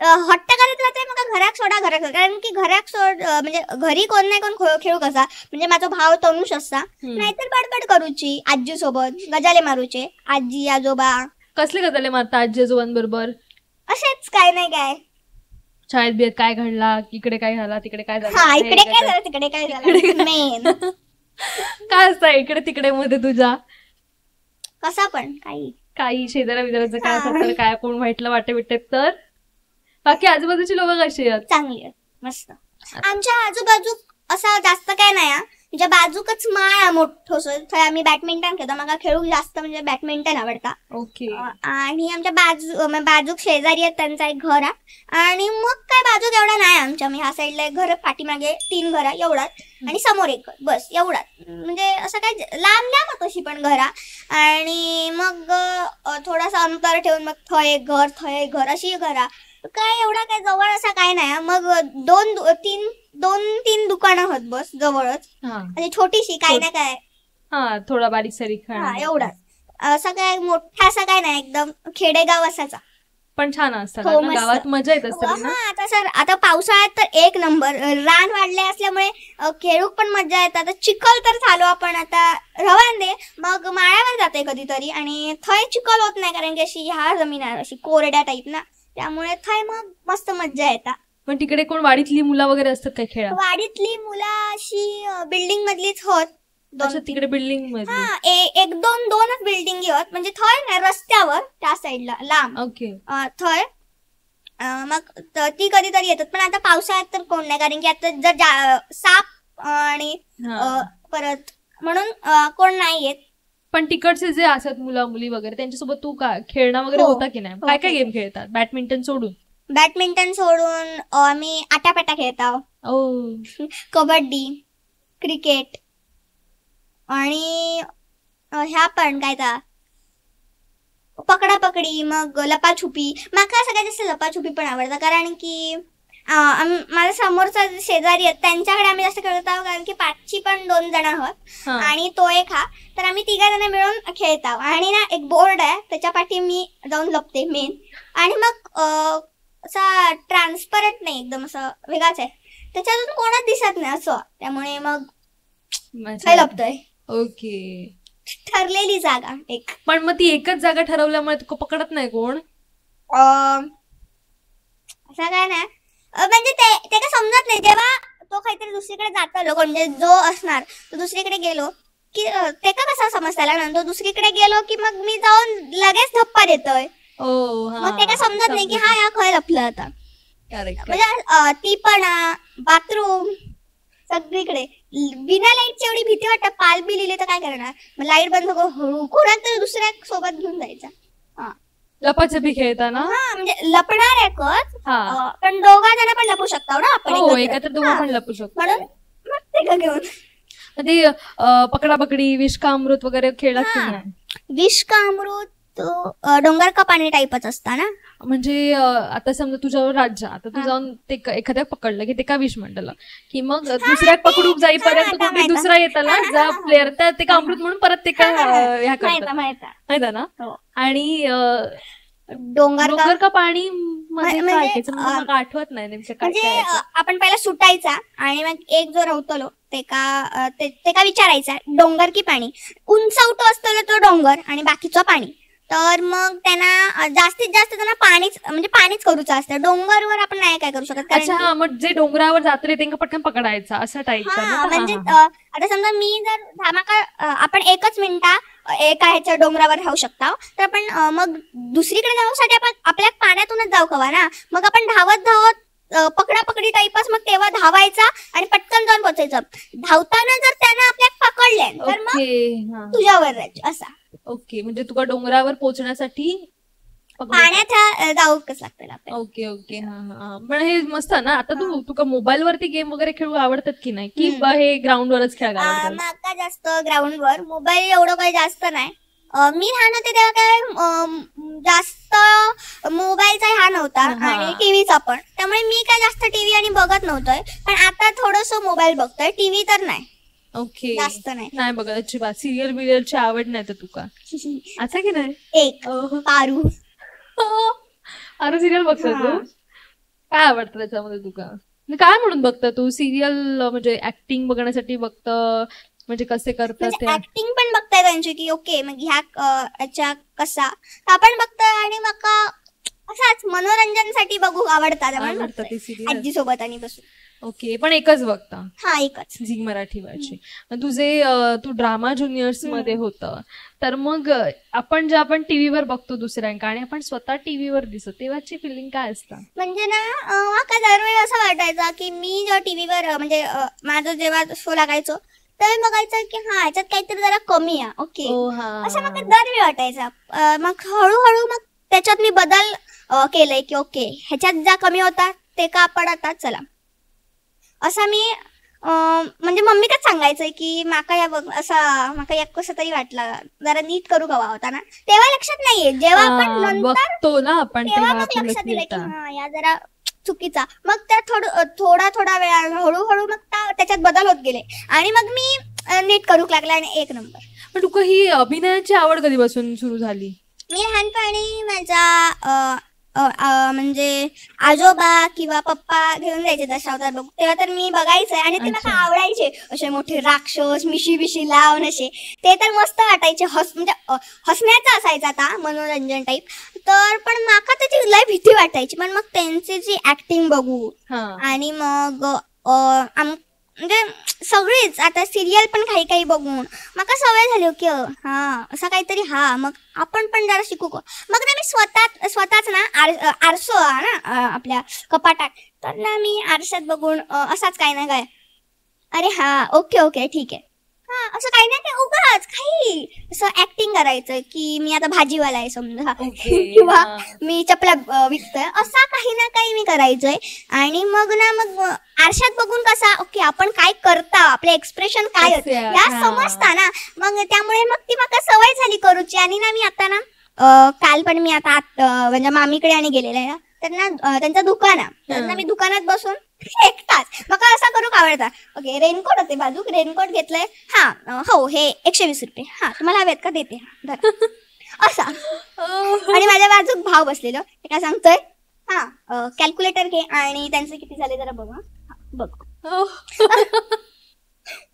B: हट्ट करत राहते मग घराक सोडा कारण की घराक सोड म्हणजे घरी कोण नाही कोण खेळू कसा म्हणजे माझा भाव तनुष असता नाहीतर बडबड करूची आजी सोबत गजाले मारूचे आजी आजोबा.
A: कसले गजाले मारता आजी आजोबांबरोबर?
B: असेच काय नाही काय
A: शाळेत बियत काय घडला, इकडे काय झाला तिकडे काय झालं,
B: हा इकडे काय झालं तिकडे काय झालं मेन
A: काय असतं इकडे तिकडे मध्ये तुझ्या?
B: कसा पण काही
A: शेजारा बिजाराचं काय असतं तर काय कोण वाईटला वाटे बिटे तर. बाकी आजूबाजूची लोक कशी आहेत?
B: चांगली आहेत मस्त. आमच्या आजूबाजू असं जास्त काय नाही म्हणजे बाजूकच माळ मोठं थंय आम्ही बॅडमिंटन खेळतो. मला खेळू जास्त म्हणजे बॅडमिंटन आवडता.
A: ओके.
B: आणि आमच्या बाजूक शेजारी आहेत त्यांचा एक घर आहे आणि मग काय बाजूक एवढा नाही आमच्या ह्या साईडला एक घर पाठीमागे 3 घर एवढाच आणि समोर एक घर बस एवढाच म्हणजे असं काय लांब तशी पण घरा. आणि मग थोडासा अंतर ठेवून मग थंय एक घर अशी घरा काय एवढा काय जवळ असा काय नाही. मग 2-3 दुकानं आहेत बस जवळच म्हणजे छोटीशी काय ना काय
A: थोडा बारीक सारीक
B: एवढाच असं काय मोठा असं काय नाही एकदम खेडेगाव असाचा
A: पण छान असतं गावात मजा येत असते ना.
B: आता सर आता पावसाळ्यात तर एक नंबर रान वाढले असल्यामुळे खेळूक पण मजा येतात. आता चिखल तर चालू आपण आता रवांदे मग माळ्यावर जाते कधीतरी आणि थंय चिखल होत नाही कारण की अशी ह्या जमीन आहे अशी कोरड्या टाईप ना त्यामुळे थंय मग मस्त मजा येतात.
A: पण तिकडे कोण वाडीतली मुलं वगैरे असतात काय खेळा?
B: वाडीतली मुलं अशी बिल्डिंग मधलीच होत.
A: तिकडे बिल्डिंग मध्ये
B: 1-2च बिल्डिंग होत म्हणजे थंय नाही रस्त्यावर त्या साईडला लांब.
A: ओके.
B: थंय मग ती कधीतरी येतात पण आता पावसाळ्यात तर कोण नाही कारण की आता जर साप आणि परत म्हणून कोण नाही येत.
A: पण तिकडचे जे असतात मुलं मुली वगैरे त्यांच्यासोबत तू काय खेळणं वगैरे होता की नाही? काय काय गेम खेळतात बॅडमिंटन सोडून? आम्ही आटापाटा खेळतो, कबड्डी, क्रिकेट आणि ह्या पण काय पकडापकडी मग लपाछुपी. मला सगळ्यात जास्त लपाछुपी पण आवडतं कारण की माझ्या समोरचा शेजारी आहेत त्यांच्याकडे आम्ही जास्त खेळत आहोत कारण की पाठची पण 2 जण आहोत आणि तो एक तर आम्ही 3 जण मिळून खेळत आहोत. आणि ना एक बोर्ड आहे त्याच्या पाठी मी जाऊन लपते मेन आणि मग असा ट्रान्सपरंट नाही एकदम असं वेगळाच आहे त्याच्यातून कोणच दिसत नाही असं त्यामुळे मग लपतोय. ओके.
B: ठरलेली जागा एक.
A: पण मग ती एकच जागा ठरवल्यामुळे पकडत नाही कोण?
B: असं काय नाही म्हणजे ते काय समजत नाही जेव्हा तो काहीतरी दुसरीकडे जातो लोक म्हणजे जो असणार तो दुसरीकडे गेलो की ते का कसा समज त्याला नंतर दुसरीकडे गेलो की मग मी जाऊन लगेच धप्पा देतोय मग ते काय समजत नाही की हा खय लपलं आता. म्हणजे ती पण बाथरूम सगळीकडे बिना लाईटची एवढी भीती वाटत पाल बी लिहिले तर काय करणार मग लाईट बंद कोणाला तर दुसऱ्या सोबत घेऊन जायचा.
A: लपाछपी खेळताना
B: म्हणजे लपणार एकच पण 2 जण पण लपू शकतो ना आपण
A: एकत्र 2 पण लपू शकतो
B: म्हणून मग ते का घेऊन
A: ते पकडापकडी विष का अमृत वगैरे खेळला की नाही?
B: विष का अमृत डोंगर का पाणी टाईपच असता ना
A: म्हणजे आता समजा तुझ्यावर राज्य आता तू जाऊन ते एखाद्या पकडलं की ते का विष म्हणलं की मग दुसऱ्या पकडून जाईपर्यंत दुसरा येताना जा प्लेअर ते का अमृत म्हणून परत ते का ह्या करतात माहिती ना. आणि डोंगर का पाणी मध्ये आठवत नाही नेमकं
B: म्हणजे आपण पहिला सुटायचा आणि मग एक जो रवतलो ते का विचारायचा डोंगर की पाणी उंचावतो असतो तो डोंगर आणि बाकीचं पाणी तर मग त्यांना जास्तीत जास्त त्यांना पाणीच करूचं असतं डोंगरवर आपण नाही काय करू शकत.
A: अच्छा मग जे डोंगरावर जाते त्यांना पटकन पकडायचा असं टाईप.
B: म्हणजे आता समजा मी जर धामाका आपण 1च मिनिटा एका ह्याच्या डोंगरावर राहू शकता तर आपण मग दुसरीकडे जाण्यासाठी आपण आपल्या पाण्यातूनच जाऊ कवा ना मग आपण धावत पकडापकडी टाईपच मग तेव्हा धावायचा आणि पटकन जाऊन पोचायचं. धावताना जर त्यांना आपल्याला पकडले तर मग तुझ्यावर राहायचं असा.
A: ओके म्हणजे तुला डोंगरावर पोहोचण्यासाठी
B: पाण्यात जाऊ कसं लागतं.
A: Okay okay. पण हे मस्त ना. आता तुका मोबाईल वरती गेम वगैरे खेळू आवडतात की नाही की हे ग्राउंड वरच खेळायला आवडतात?
B: मला जास्त ग्राउंड वर मोबाईल एवढं काही जास्त नाही. मी लहान होते तेव्हा काय जास्त मोबाईलचा हा नव्हता आणि टीव्हीचा पण त्यामुळे मी काय जास्त टीव्ही आणि बघत नव्हतोय पण आता थोडस मोबाईल बघतोय टीव्ही तर नाही.
A: ओके
B: जास्त नाही
A: बघत. अजिबात सिरियल बिरियलची आवड नाही तर तुका असं की नाही?
B: एक आरू
A: सिरियल बघतो तू? काय आवडतं त्याच्यामध्ये तुका? काय म्हणून बघतं तू सिरियल? म्हणजे ऍक्टिंग बघण्यासाठी बघतं, म्हणजे कसे करतात ते?
B: ऍक्टिंग पण बघताय त्यांची की ओके मग ह्या कसा आपण बघतोय आणि म्हाका असाच मनोरंजनासाठी बघू आवडतात आजी सोबत आणि बसून.
A: ओके, पण एकच बघता?
B: हा, एकच,
A: झी मराठीवरची. तू ड्रामा ज्युनियर्स मध्ये होतं, तर मग आपण टीव्हीवर बघतो दुसऱ्यांका आणि आपण स्वतः टीव्हीवर दिसतो, तेव्हाची फिलिंग काय असतं?
B: म्हणजे ना माका दरवेळी असं वाटायचं की मी जेव्हा टीव्हीवर म्हणजे माझं जेव्हा शो लागायचो तर बघायचं की हा ह्याच्यात काहीतरी जरा कमी आहे. ओके, असं मला दरवेळी वाटायचं. मग हळूहळू मग त्याच्यात मी बदल केलंय की ओके ह्याच्यात ज्या कमी होता ते का आपण आता चला असं मी म्हणजे मम्मीकच सांगायचंय की माका या कसं तरी वाटलं जरा नीट करू हवा होता ना, तेव्हा लक्षात नाहीये, जेव्हा आपण
A: बघतो ना आपण
B: तेव्हा मग लक्षात दिलं की हा या जरा चुकीचा. मग त्या थोडा वेळा हळूहळू मग त्याच्यात बदल होत गेले आणि मग मी नीट करूक लागला आणि एक नंबर.
A: पण तुका ही अभिनयाची आवड कधीपासून सुरू झाली?
B: मी लहानपणी माझ्या म्हणजे आजोबा किंवा पप्पा घेऊन जायचे दशावतार बघ, तेव्हा तर मी बघायचंय आणि ते मला आवडायचे. असे मोठे राक्षस मिशी लावून असे, ते तर मस्त वाटायचे. म्हणजे हसण्याचा असायचा आता मनोरंजन टाईप. तर पण माका त्याची लय भीती वाटायची. पण मग त्यांची जी ऍक्टिंग बघू आणि मग म्हणजे सगळीच आता सिरियल पण काही बघून माका सवय झाली की हा असं काहीतरी मग आपण पण जरा शिकू. मग ना मी स्वतःच ना आरसो ना आपल्या कपाटात, तर ना मी आरशात बघून असाच काही ना काय अरे हा ओके ठीक आहे असं काही ना काही उगाच काही असं ऍक्टिंग करायचं की मी आता भाजीवाला आहे समजा किंवा मी चपला विकतोय, असा काही ना काही मी करायचंय. आणि मग आरशात बघून कसा ओके आपण काय करता, आपले एक्सप्रेशन काय या समजता ना, मग त्यामुळे मग ती मला सवय झाली करूची. आणि ना मी आता ना काल पण मी आता म्हणजे मामीकडे आणि गेलेले आहे ना, तर ना त्यांचं दुकान आहे, तर ना मी दुकानात बसून एकटाच मग असं करू आवडता. ओके, रेनकोट होते बाजूक, रेनकोट घेतलंय, हो हे 120 रुपये, तुम्हाला हवेत का, देते असा. आणि माझ्या बाजूक भाव बसलेलो, ते काय सांगतोय कॅल्क्युलेटर घे आणि त्यांचे किती झाले जरा बघ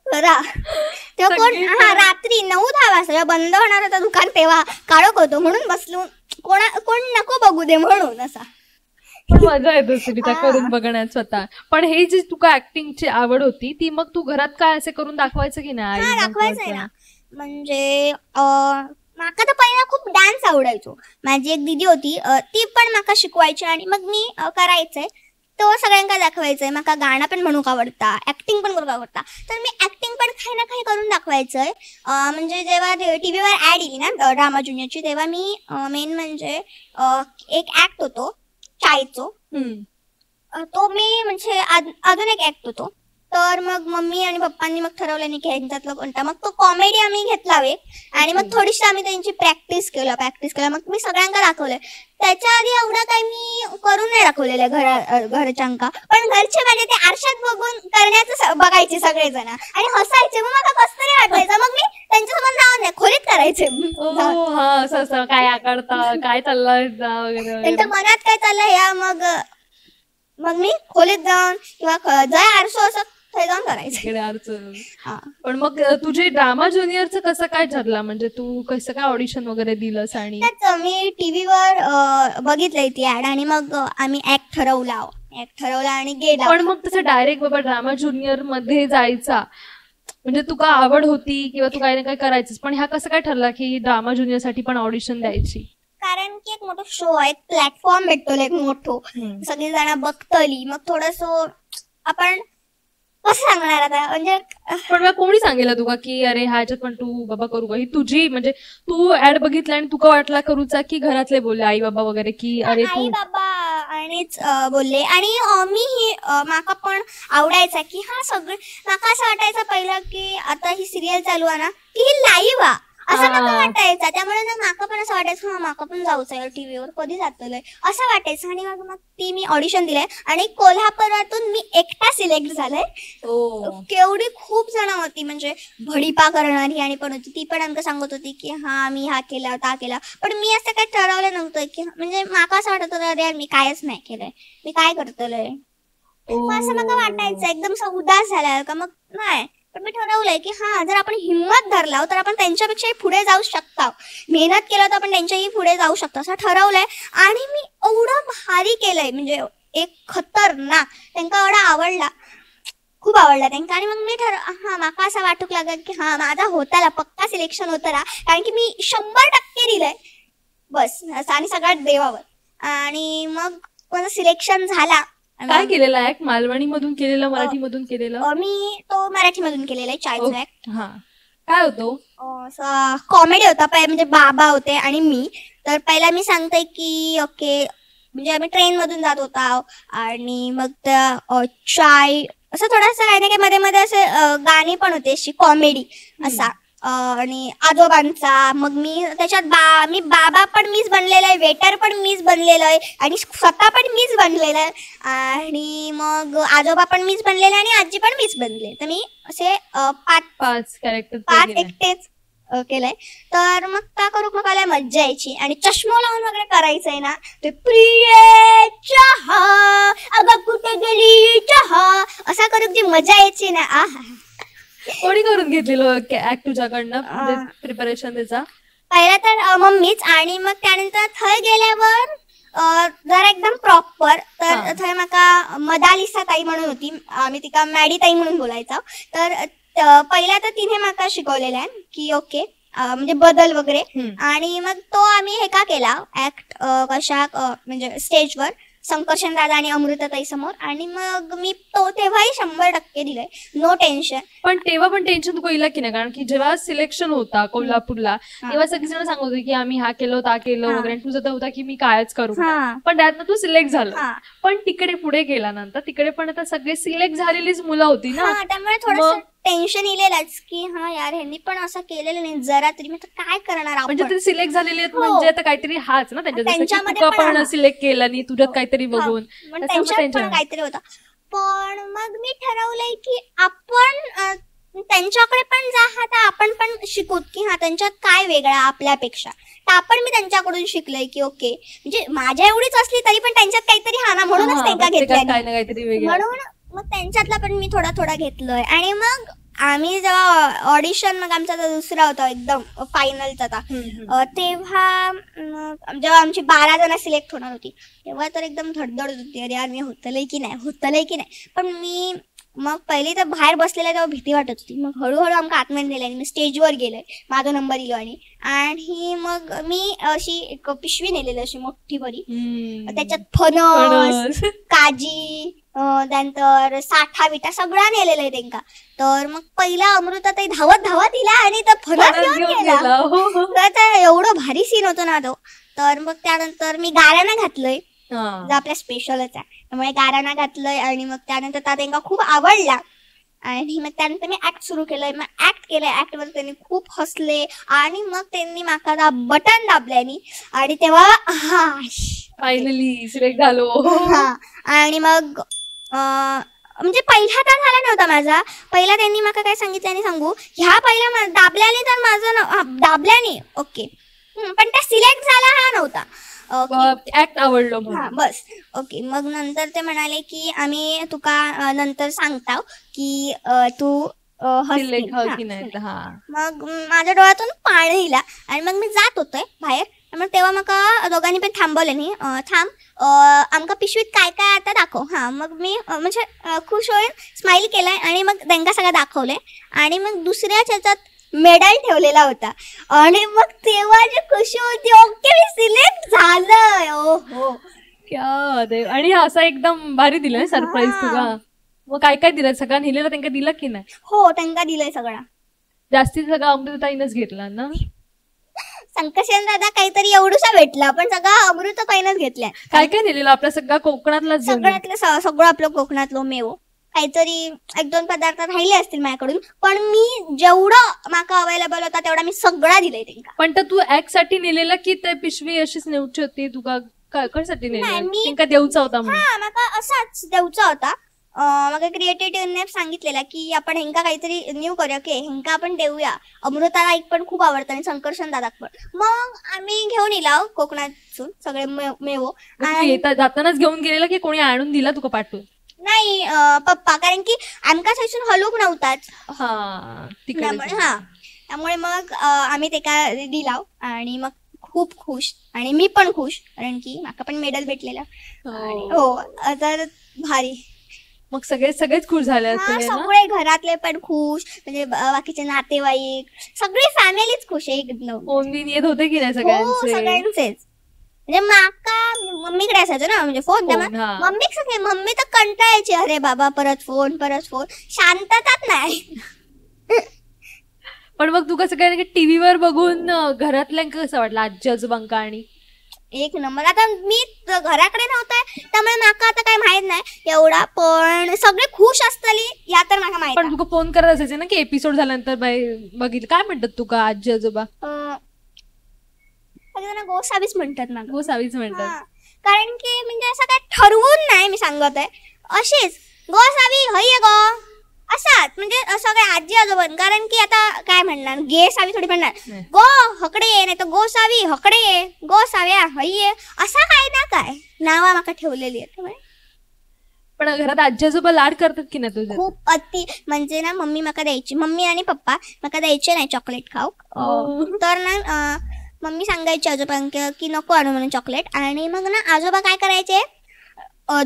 B: बरा. तेव्हा कोण रात्री 9-10 वाजता बंद होणार होतं दुकान, तेव्हा काळोख होतो म्हणून बसलो, कोण नको बघू दे म्हणून असा.
A: मजा येत असते त्या करून बघण्यात स्वतः. पण हे जी तुका ऍक्टिंगची आवड होती ती मग तू घरात काय असे करून दाखवायचं की नाही?
B: दाखवायचंय ना, म्हणजे माका तर पहिला खूप डान्स आवडायचो. माझी एक दीदी होती, ती पण माका शिकवायची आणि मग मी करायचंय, तो सगळ्यांना दाखवायचंय. माका गाणं पण म्हणूक आवडता, ऍक्टिंग पण करूक आवडता, तर मी ऍक्टिंग पण काही ना काही करून दाखवायचंय. म्हणजे जेव्हा टीव्हीवर ऍड येईल ना ड्रामा ज्युनियरची, तेव्हा मी मेन म्हणजे एक ऍक्ट होतो चायचो, तो मी म्हणजे अजून एक ऍक्ट होतो. तर मग मम्मी आणि पप्पांनी मग ठरवलं नाही की ह्यांच्यातलं कोणता, मग तो कॉमेडी आम्ही घेतला आणि मग थोडीशी आम्ही त्यांची प्रॅक्टिस केलं. मग मी सगळ्यांना दाखवलंय. त्याच्या आधी एवढं काही मी करून नाही दाखवलेलं घरच्यांका, पण घरचे माझे ते आरशात बघून करण्याचं बघायचे सगळेजण आणि हसायचे. मग मला कसं तरी वाटायचं, मग मी त्यांच्यासोबत जाऊन नाही खोलीत करायचे.
A: काय आकडता, काय चाललंय
B: त्यांच्या मनात काय चाललंय या, मग मी खोलीत जाऊन किंवा जय आरसो असं जाऊन करायचं.
A: पण मग तुझे ड्रामा ज्युनियरचं कसं काय ठरलं, म्हणजे तू कसं काय ऑडिशन वगैरे दिलंस? आणि
B: मी टीव्हीवर बघितलंय ती ऍड आणि मग आम्ही ऍक्ट ठरवला आणि गेला.
A: पण मग तसं डायरेक्ट बाबा ड्रामा ज्युनियर मध्ये जायचा म्हणजे तुका आवड होती किंवा तू काही ना काही करायचंस, पण ह्या कसं काय ठरला की ड्रामा ज्युनियर साठी पण ऑडिशन द्यायची?
B: कारण की एक मोठा शो आहे, प्लॅटफॉर्म भेटतो एक मोठो, सगळी जण बघतली, मग थोडस आपण कसं सांगणार आता, म्हणजे
A: पण कोणी सांगेल तुका की अरे ह्याच्यात पण तू बाबा करू का? ही तुझी म्हणजे तू ऍड बघितला आणि तुका वाटला करूचा की घरातले बोलले आई बाबा वगैरे की अरे
B: आई बाबा आणिच बोलले. आणि मी ही माका पण आवडायचा की सगळं माका असं वाटायचं पहिलं की आता ही सिरियल चालू आहे ना की ही लाईव्ह असं मला वाटायचं. त्यामुळे ना माका पण असं वाटायचं हा माका पण जाऊचं टीव्हीवर कधी जातलंय असं वाटायचं. आणि मग ती मी ऑडिशन दिलंय आणि कोल्हापुरातून मी एकटा सिलेक्ट झालंय. केवढी खूप जण होती म्हणजे भडीपा करणारी आणि पण होती ती पण आमका सांगत होती की हा मी हा केला ता केला. पण मी असं काही ठरवलं नव्हतं की म्हणजे माका असं वाटत होतं अरे मी कायच नाही केलंय मी काय करतलंय असं मला वाटायचं एकदम उदास झाला का. मग नाही पण मी ठरवलंय की हा जर आपण हिंमत धरला तर आपण त्यांच्यापेक्षाही पुढे जाऊ शकतो. मेहनत केलं तर आपण त्यांच्याही पुढे जाऊ शकतो असं ठरवलंय. आणि मी एवढं भारी केलंय म्हणजे एक खतरनाक त्यांना एवढा आवडला खूप आवडला त्यांना. आणि मग मी हा माका असं वाटूक लागत की हा माझा होताला पक्का सिलेक्शन होतं कारण की मी 100% दिलंय बस आणि सगळ्यात देवावर. आणि मग माझं सिलेक्शन झाला.
A: काय केलेलं ऍक्ट मालवणी मधून केलेलं मराठी मधून केलेलं?
B: मी तो मराठी मधून केलेला आहे चायचा ऍक्ट.
A: काय होतो?
B: कॉमेडी होता म्हणजे बाबा होते आणि मी. तर पहिला मी सांगते की ओके म्हणजे आम्ही ट्रेन मधून जात होता आणि मग त्या चाय असं थोडंसं काही ना काही मध्ये मध्ये असे गाणी पण होते अशी कॉमेडी असा आणि आजोबांचा. मग मी त्याच्यात मी बाबा पण मीच बनलेला आहे वेटर पण मीच बनलेलं आहे आणि स्वतः पण मीच बनलेलं आहे आणि मग आजोबा पण मीच बनलेले आणि आजी पण मीच बनले. तर मी असे पाच एकटेच केलंय. तर मग का करू मग मला मज्जा यायची आणि चष्मा लावून वगैरे करायचंय ना ते प्रिय चहा अगं कुठे गेली चहा असा करू जी मजा यायची ना.
A: कोणी करून घेतलेलं ऍक्ट तुझ्याकडनं प्रिपरेशन त्याचा?
B: पहिला तर मम्मीच आणि मग त्यानंतर थंय गेल्यावर जरा एकदम प्रॉपर तर थंय माका मदालिसा ताई म्हणून होती आम्ही तिका मॅडी ताई म्हणून बोलायचो. तर पहिला तर तिने माका शिकवलेला आहे की ओके म्हणजे बदल वगैरे. आणि मग तो आम्ही हे का केला ऍक्ट कशा म्हणजे स्टेजवर संकर्षण दादा आणि अमृताताई समोर. आणि मग मी तो तेव्हाही 100% दिलंय नो टेन्शन.
A: पण तेव्हा पण टेन्शन तू पहिला की नाही कारण की जेव्हा सिलेक्शन होता कोल्हापूरला तेव्हा सगळेजण सांगत होते की आम्ही हा केलं ता केलं वगैरे तुझं तर होता की मी कायच करू. पण त्यातनं तू सिलेक्ट झालं. पण तिकडे पुढे गेल्यानंतर तिकडे पण आता सगळे सिलेक्ट झालेलीच मुलं होती ना
B: त्यामुळे थोडंसं टेन्शन येलेलंच की हा यार ह्यांनी पण असं केलेलं नाही जरा तरी मी काय करणार.
A: म्हणजे ते सिलेक्ट झालेले आहेत म्हणजे आता काहीतरी हाच ना त्यांच्यामध्ये पण सिलेक्ट केलं आणि तुझ्यात काहीतरी बघून
B: काहीतरी होतं. पण मग मी ठरवलंय की आपण त्यांच्याकडे पण जा आता आपण पण शिकू की हा त्यांच्यात काय वेगळा आपल्यापेक्षा. तर आपण मी त्यांच्याकडून शिकलंय की ओके म्हणजे माझ्या एवढीच असली तरी पण त्यांच्यात काहीतरी हा ना म्हणूनच त्यांना घेतलंय म्हणून मग त्यांच्यातला पण मी थोडा थोडा घेतलोय. आणि मग आम्ही जेव्हा ऑडिशन मग आमचा दुसरा होता एकदम फायनलचा तेव्हा जेव्हा आमची 12 जण सिलेक्ट होणार होती तेव्हा तर एकदम धडधड होती अरे यार मी होतलंय की नाही. पण मी मग पहिली तर बाहेर बसलेला तेव्हा भीती वाटत होती. मग हळूहळू आमका आतमध्ये नेलं आणि मी स्टेजवर गेलोय माझा नंबर इलो आणि मग मी अशी एक पिशवी नेलेली अशी मोठी बरी त्याच्यात फणस काजी त्यानंतर साठा विटा सगळा नेलेला आहे त्यांना. तर मग पहिला अमृताताई धावत इला आणि तो फणस घेऊन गेला. तर एवढं भारी सीन होतो ना तो. तर मग त्यानंतर मी गाऱ्याना घातलंय आपल्या स्पेशलच आहे त्यामुळे गाऱ्याना घातलंय आणि मग त्यानंतर त्यांना खूप आवडला आणि मग त्यानंतर मी ऍक्ट सुरू केलंय. मग ऍक्ट केलंय ऍक्टवर त्यांनी खूप हसले आणि मग त्यांनी माका बटन दाबल्यानी आणि तेव्हा
A: फायनली सिलेक्ट झालो.
B: आणि मग म्हणजे पहिला तर झाला नव्हता माझा. पहिला त्यांनी मला काय सांगितलं आणि सांगू ह्या पहिला दाबल्याने तर माझं दाबल्याने ओके पण त्या सिलेक्ट झाला हा नव्हता
A: ऍक्ट आवडलो
B: बस ओके. मग नंतर ते म्हणाले की आम्ही तुका नंतर सांगताव की तू मग माझ्या डोळ्यातून पाणी येला आणि मग मी जात होतोय बाहेर. मग तेव्हा मग दोघांनी पण थांबवले नाही थांब आमका पिशवीत काय काय आता दाखव. मग मी म्हणजे खुश होऊन स्माइल केलाय आणि मग त्यांना सगळं दाखवलंय आणि मग दुसऱ्याच ह्याच्यात मेडल ठेवलेला होता आणि मग तेव्हा जी खुशी होती ओके मी सिलेक्ट झालंय. हो
A: क्या देव. आणि असं एकदम भारी दिलं सरप्राईज तुला. मग काय काय दिलं सगळं नेलेलं त्यांना दिलं की नाही?
B: हो त्यांना दिलंय सगळं.
A: जास्तीत सगळं अमृताताईनच घेतला ना?
B: संकर्षण दादा काहीतरी एवढूसा भेटला पण सगळं अमृताताईनच घेतलाय.
A: काय काय दिलेलं आपल्या सगळं कोकणातलं
B: सगळं आपलं कोकणातलं मेव काहीतरी 1-2 पदार्थ राहिले असतील माझ्याकडून, पण मी जेवढं माका अवेलेबल होता तेवढा मी सगळा दिलंय त्यांना.
A: पण तू ऍक्ट साठी नेलेला की ते पिशवी अशीच नेऊची होती तुका कशासाठी नेलेला देऊचा होता?
B: हा माका असाच देऊचा होता. मग क्रिएटिव्हिटीने सांगितलेला की आपण हेंका काहीतरी न्यू करूया, की हेंका आपण देऊया. अमृताला एक पण खूप आवडतं आणि संकर्षण दादाक पण. मग आम्ही घेऊन येला कोकणातून सगळे मेवो.
A: जातानाच घेऊन गेलेला की कोणी आणून दिला तुका पाठवून?
B: नाही पप्पा, कारण की आमका थंयसून हलूक नव्हताच.
A: हा
B: त्यामुळे मग आम्ही तेका दिला आणि मग खूप खुश आणि मी पण खुश, कारण की माका पण मेडल भेटलेला. हो तर भारी.
A: मग सगळेच खुश झाले असतील?
B: सगळे घरातले पण खुश, म्हणजे बाकीचे नातेवाईक सगळी फॅमिलीच खुश आहे एकदम.
A: फोन बिन येत होते की नाही
B: सगळ्यांचेच? म्हणजे माका मम्मीकडे असायचो ना, म्हणजे फोन मम्मी सगळे, मम्मी तर कंटाळायची, अरे बाबा परत फोन शांतताच नाही.
A: पण मग तू कसं काय टीव्हीवर बघून घरातल्यांका कसं वाटलं, आजी आजोबांका? आणि
B: एक नंबर. आता मी घराकडे नव्हते त्यामुळे माका आता काय माहित नाही एवढा, पण सगळे खुश असतली या तर माका माहित.
A: पण तुका फोन करत असायचे ना की एपिसोड झाल्यानंतर बघितलं, काय म्हणतात तुका आजी आजोबा?
B: गोसावीच म्हणतात ना.
A: गोसावीच म्हणतात,
B: कारण की म्हणजे असं काय ठरवून नाही, मी सांगत आहे अशीच गोसावी हय गो असाच, म्हणजे सगळे आजी आजोबा. कारण की आता काय म्हणणार, गे सावी थोडी म्हणणार गो हकडे ये, नाही तर गोसावी हकडे ये, गोसाव्या हय ये, असा काय ना काय नावा माका ठेवलेली आहे.
A: पण घरात आजी आजोबा लाड करतात की नाही तुझे?
B: खूप अति, म्हणजे ना मम्मी माका द्यायची, मम्मी आणि पप्पा माका द्यायचे नाही चॉकलेट खाऊक. तर ना मम्मी सांगायची आजोबांना की नको आणू म्हणून चॉकलेट, आणि मग ना आजोबा काय करायचे,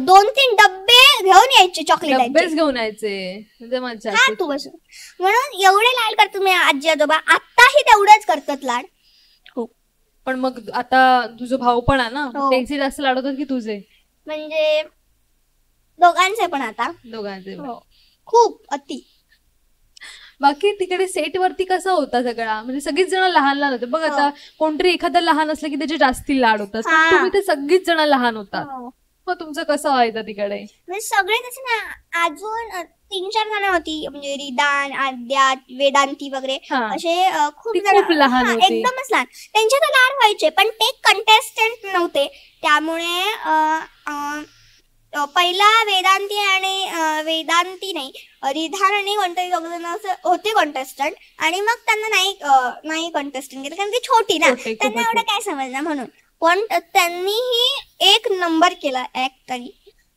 B: 2-3 डब्बे घेऊन यायचे, चॉकलेट
A: घेऊन यायचे. मजा
B: तू बस. म्हणून एवढे लाड करतो मी आजी आजोबा, आताही तेवढेच करतात लाड. हो.
A: पण मग आता तुझा भाऊ पण आहे ना, त्यांचे जास्त लाड होतात की तुझे?
B: म्हणजे दोघांचे पण, आता
A: दोघांचे
B: खूप अति.
A: बाकी तिकडे सेट वरती कसा होता सगळा, म्हणजे सगळीच जण लहान लहान होते बघ. आता कोणतरी एखादा लहान असलं की त्याचे जास्ती लाड होतात, तुम्ही ते सगळीच जण लहान होतात. मग तुमचं कसं व्हायचं तिकडे?
B: म्हणजे सगळे तसे ना, अजून 3-4 जण होती, म्हणजे रिदान, आद्या, वेदांती वगैरे असे खूप
A: लहान,
B: एकदमच लहान. त्यांचे तर लाड व्हायचे, पण ते कंटेस्टंट नव्हते. त्यामुळे पहिला वेदांती नाही, रिधान आणि कोणतरी दोघजण होते कंटेस्टंट, आणि मग त्यांना नाही कंटेस्टंट केलं, कारण ती छोटी ना, त्यांना एवढं काय समजलं म्हणून. पण त्यांनीही 1 नंबर केला ऍक्ट तरी.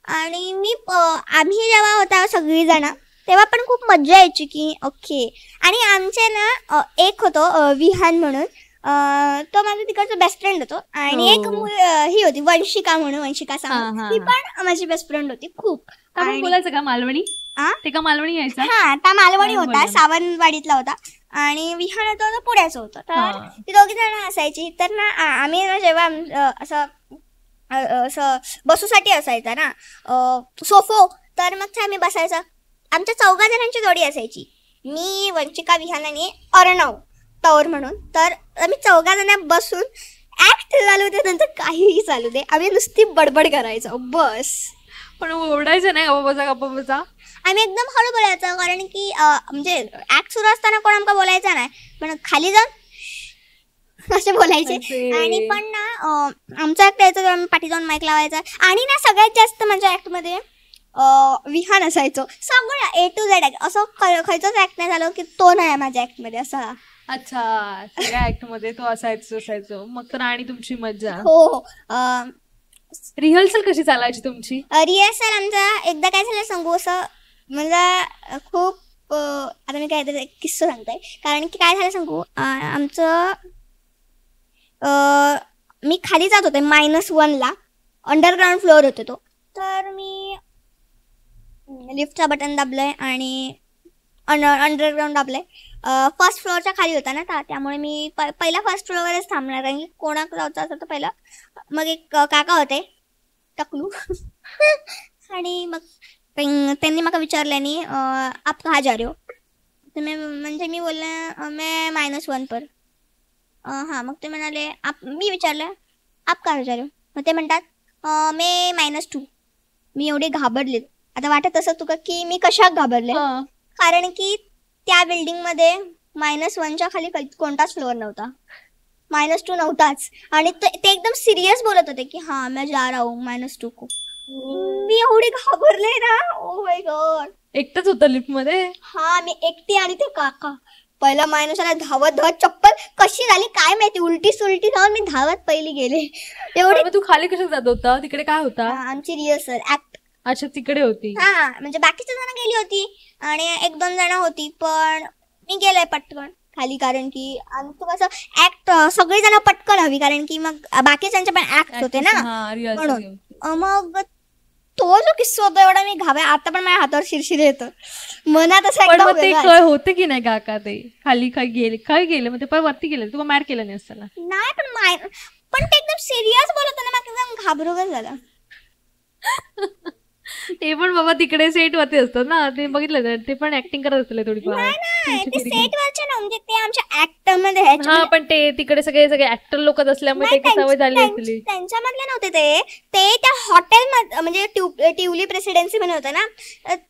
B: आणि आम्ही जेव्हा होता सगळी जण तेव्हा पण खूप मजा यायची की ओके. आणि आमचे ना एक होतो विहान म्हणून, तो माझा तिकडचा बेस्ट फ्रेंड होतो, आणि एक ही होती वंशिका म्हणून, वंशिका सावंत, ती पण माझी बेस्ट फ्रेंड होती खूप.
A: बोलायचं का मालवणी? ते का मालवणी यायचा?
B: हा, त्या मालवणी होता, सावंतवाडीतला होता. आणि विहान होतो तो पुण्याचं होतं. तर ती दोघी जण असायची. तर ना आम्ही ना जेव्हा असं बसूसाठी असायचा ना सोफो, तर मग आम्ही बसायचं. आमच्या 4 जणांची जोडी असायची, मी, वंशिका, विहान आणि अर्णव तौर म्हणून. तर आम्ही 4 जण बसून ऍक्ट चालू दे, नंतर काहीही चालू दे, आम्ही नुसती बडबड करायचो बस.
A: पण ओरडायचं नाही गप्पा बसा.
B: आम्ही एकदम हळू बोलायचं, कारण की म्हणजे ऍक्ट सुरू असताना कोण आमका बोलायचं नाही, पण खाली जाऊन असे बोलायचे. आणि पण ना आमचा ऍक्ट यायचं, आम्ही पाठी जाऊन माईक लावायचा. आणि ना सगळ्यात जास्त माझ्या ऍक्ट मध्ये विहान असायचो. सगळं A to Z असं खयचंच ऍक्ट नाही झालं की तो नाही माझ्या ऍक्ट मध्ये असा.
A: अच्छा, सगळ्या ऍक्ट मध्ये तो असायचो. मग तर आणि तुमची मजा.
B: हो.
A: रिहर्सल कशी चालायची तुमची?
B: रिहर्सल आमचा एकदा काय झालं सांगू, असं मला खूप आता मी काहीतरी एक किस्सा सांगते. कारण की काय झालं सांगू, आमचं मी खाली जात होते -1 ला, अंडरग्राऊंड फ्लोअर होते तो. तर मी लिफ्टचा बटन दाबलंय आणि अंडरग्राऊंड दाबलंय. फर्स्ट फ्लोअरच्या खाली होता ना, त्यामुळे मी पहिला फर्स्ट फ्लोअरवरच थांबणार, कारण की कोणाक जायचं असं तर पहिला. मग एक काका होते टकलू आणि मग त्यांनी मला विचारल्यानी आप कहाँ जा रहे हो, तर म्हणजे मी बोलले मैं -1 पर. हां, मग ते म्हणाले मी विचारलं आप कहाँ जा रहे हो, मग ते म्हणतात मैं -2. मी एवढे घाबरले, आता वाटत असं तुका की मी कशाक घाबरले, कारण की त्या बिल्डिंग मध्ये -1च्या खाली कोणताच फ्लोअर नव्हता, -2 नव्हताच. आणि ते एकदम सिरियस बोलत होते की हा मैं जा रहा हूँ -2 को. मी एवढी घाबरले ना, ओ माय गॉड.
A: एकटंच होतं लिफ्ट मध्ये?
B: हा, मी एकटी आणि ते काका. पहिला माणूसाला धावत धावत चप्पल कशी झाली काय माहिती, उलटी सुलटी जाऊन मी धावत पहिली गेले.
A: एवढे. तू खाली कशात जात होता? तिकडे काय होता?
B: आमची रिहर्सल ऍक्ट.
A: अच्छा, तिकडे होती.
B: हा, म्हणजे बाकीची जण गेली होती आणि 1-2 जण होती, पण मी गेले पटकन खाली, कारण की आमचं कसं ऍक्ट सगळी जण पटकन हवी, कारण की मग बाकीच्यांचे पण ऍक्ट होते ना, म्हणून. मग तो जो किस्सा होता एवढा मी घाबरले, आता पण माझ्या हातावर शिरशिर येतं मनात असं.
A: पण ते काय होते की नाही काका, ते खाली काय गेले मग ते पण वरती गेले, तुला मार केलं नाही असताना?
B: नाही, पण ते एकदम सिरियस बोलत ना, मग एकदम घाबरून झालं.
A: ते पण बाबा तिकडे सेट वरती असतात ना, ते बघितलं ते पण ऍक्टिंग करत असले थोडीफार.
B: ते सेट वरचे ना, म्हणजे ते आमच्या ऍक्टर मध्ये.
A: हा, पण ते तिकडे सगळे ऍक्टर लोकच असल्यामुळे ते सवय झाली असली.
B: त्यांच्यामधले नव्हते ते त्या हॉटेल मध्ये, म्हणजे ट्युलिप रेसिडेन्सी मध्ये होतं ना,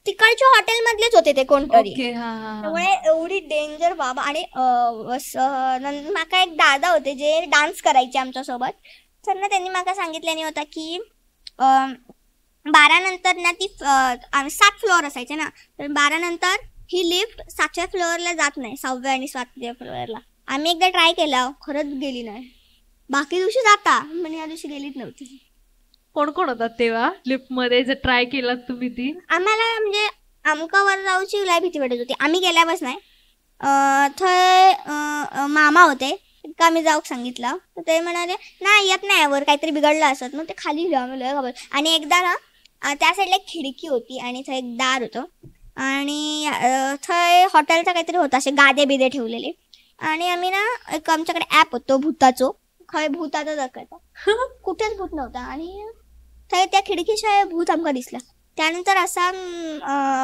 B: तिकडच्या हॉटेल मधलेच होते ते कोणतरी. त्यामुळे एवढी डेंजर बाबा. आणि माका एक दादा होते जे डान्स करायचे आमच्या सोबत, तर ना त्यांनी माका सांगितल्याने होता की 12 नंतर ना ती 7 फ्लोअर असायचे ना, तर 12 नंतर ही लिफ्ट 7व्या फ्लोअरला जात नाही, 6व्या आणि 7व्या फ्लोअरला. आम्ही एकदा ट्राय केला, खरंच गेली नाही. बाकी दिवशी जाता, पण या दिवशी गेलीच नव्हती.
A: कोण कोण होतात तेव्हा लिफ्ट मध्ये जर ट्राय केलात तुम्ही? ती आम्हाला
B: म्हणजे आमका वर जाऊची लय भीती वाटत होती. आम्ही गेल्यावर नाही, थंय मामा होते, का मी जाऊ सांगितलं, तर ते म्हणाले नाही येत नाही वर, काहीतरी बिघडलं असत. मग ते खाली लय घाबर. आणि एकदा ना त्या साईडला एक खिडकी होती आणि थंय एक दार होतं, आणि थंय हॉटेलचं काहीतरी होतं, असे गादे बिदे ठेवलेले. आणि आम्ही ना एक आमच्याकडे ऍप होतो भूताचो, खंय भूताचा दाखवता, कुठेच भूत नव्हता. आणि थंय त्या खिडकीशिवाय भूत आमका दिसला. त्यानंतर असा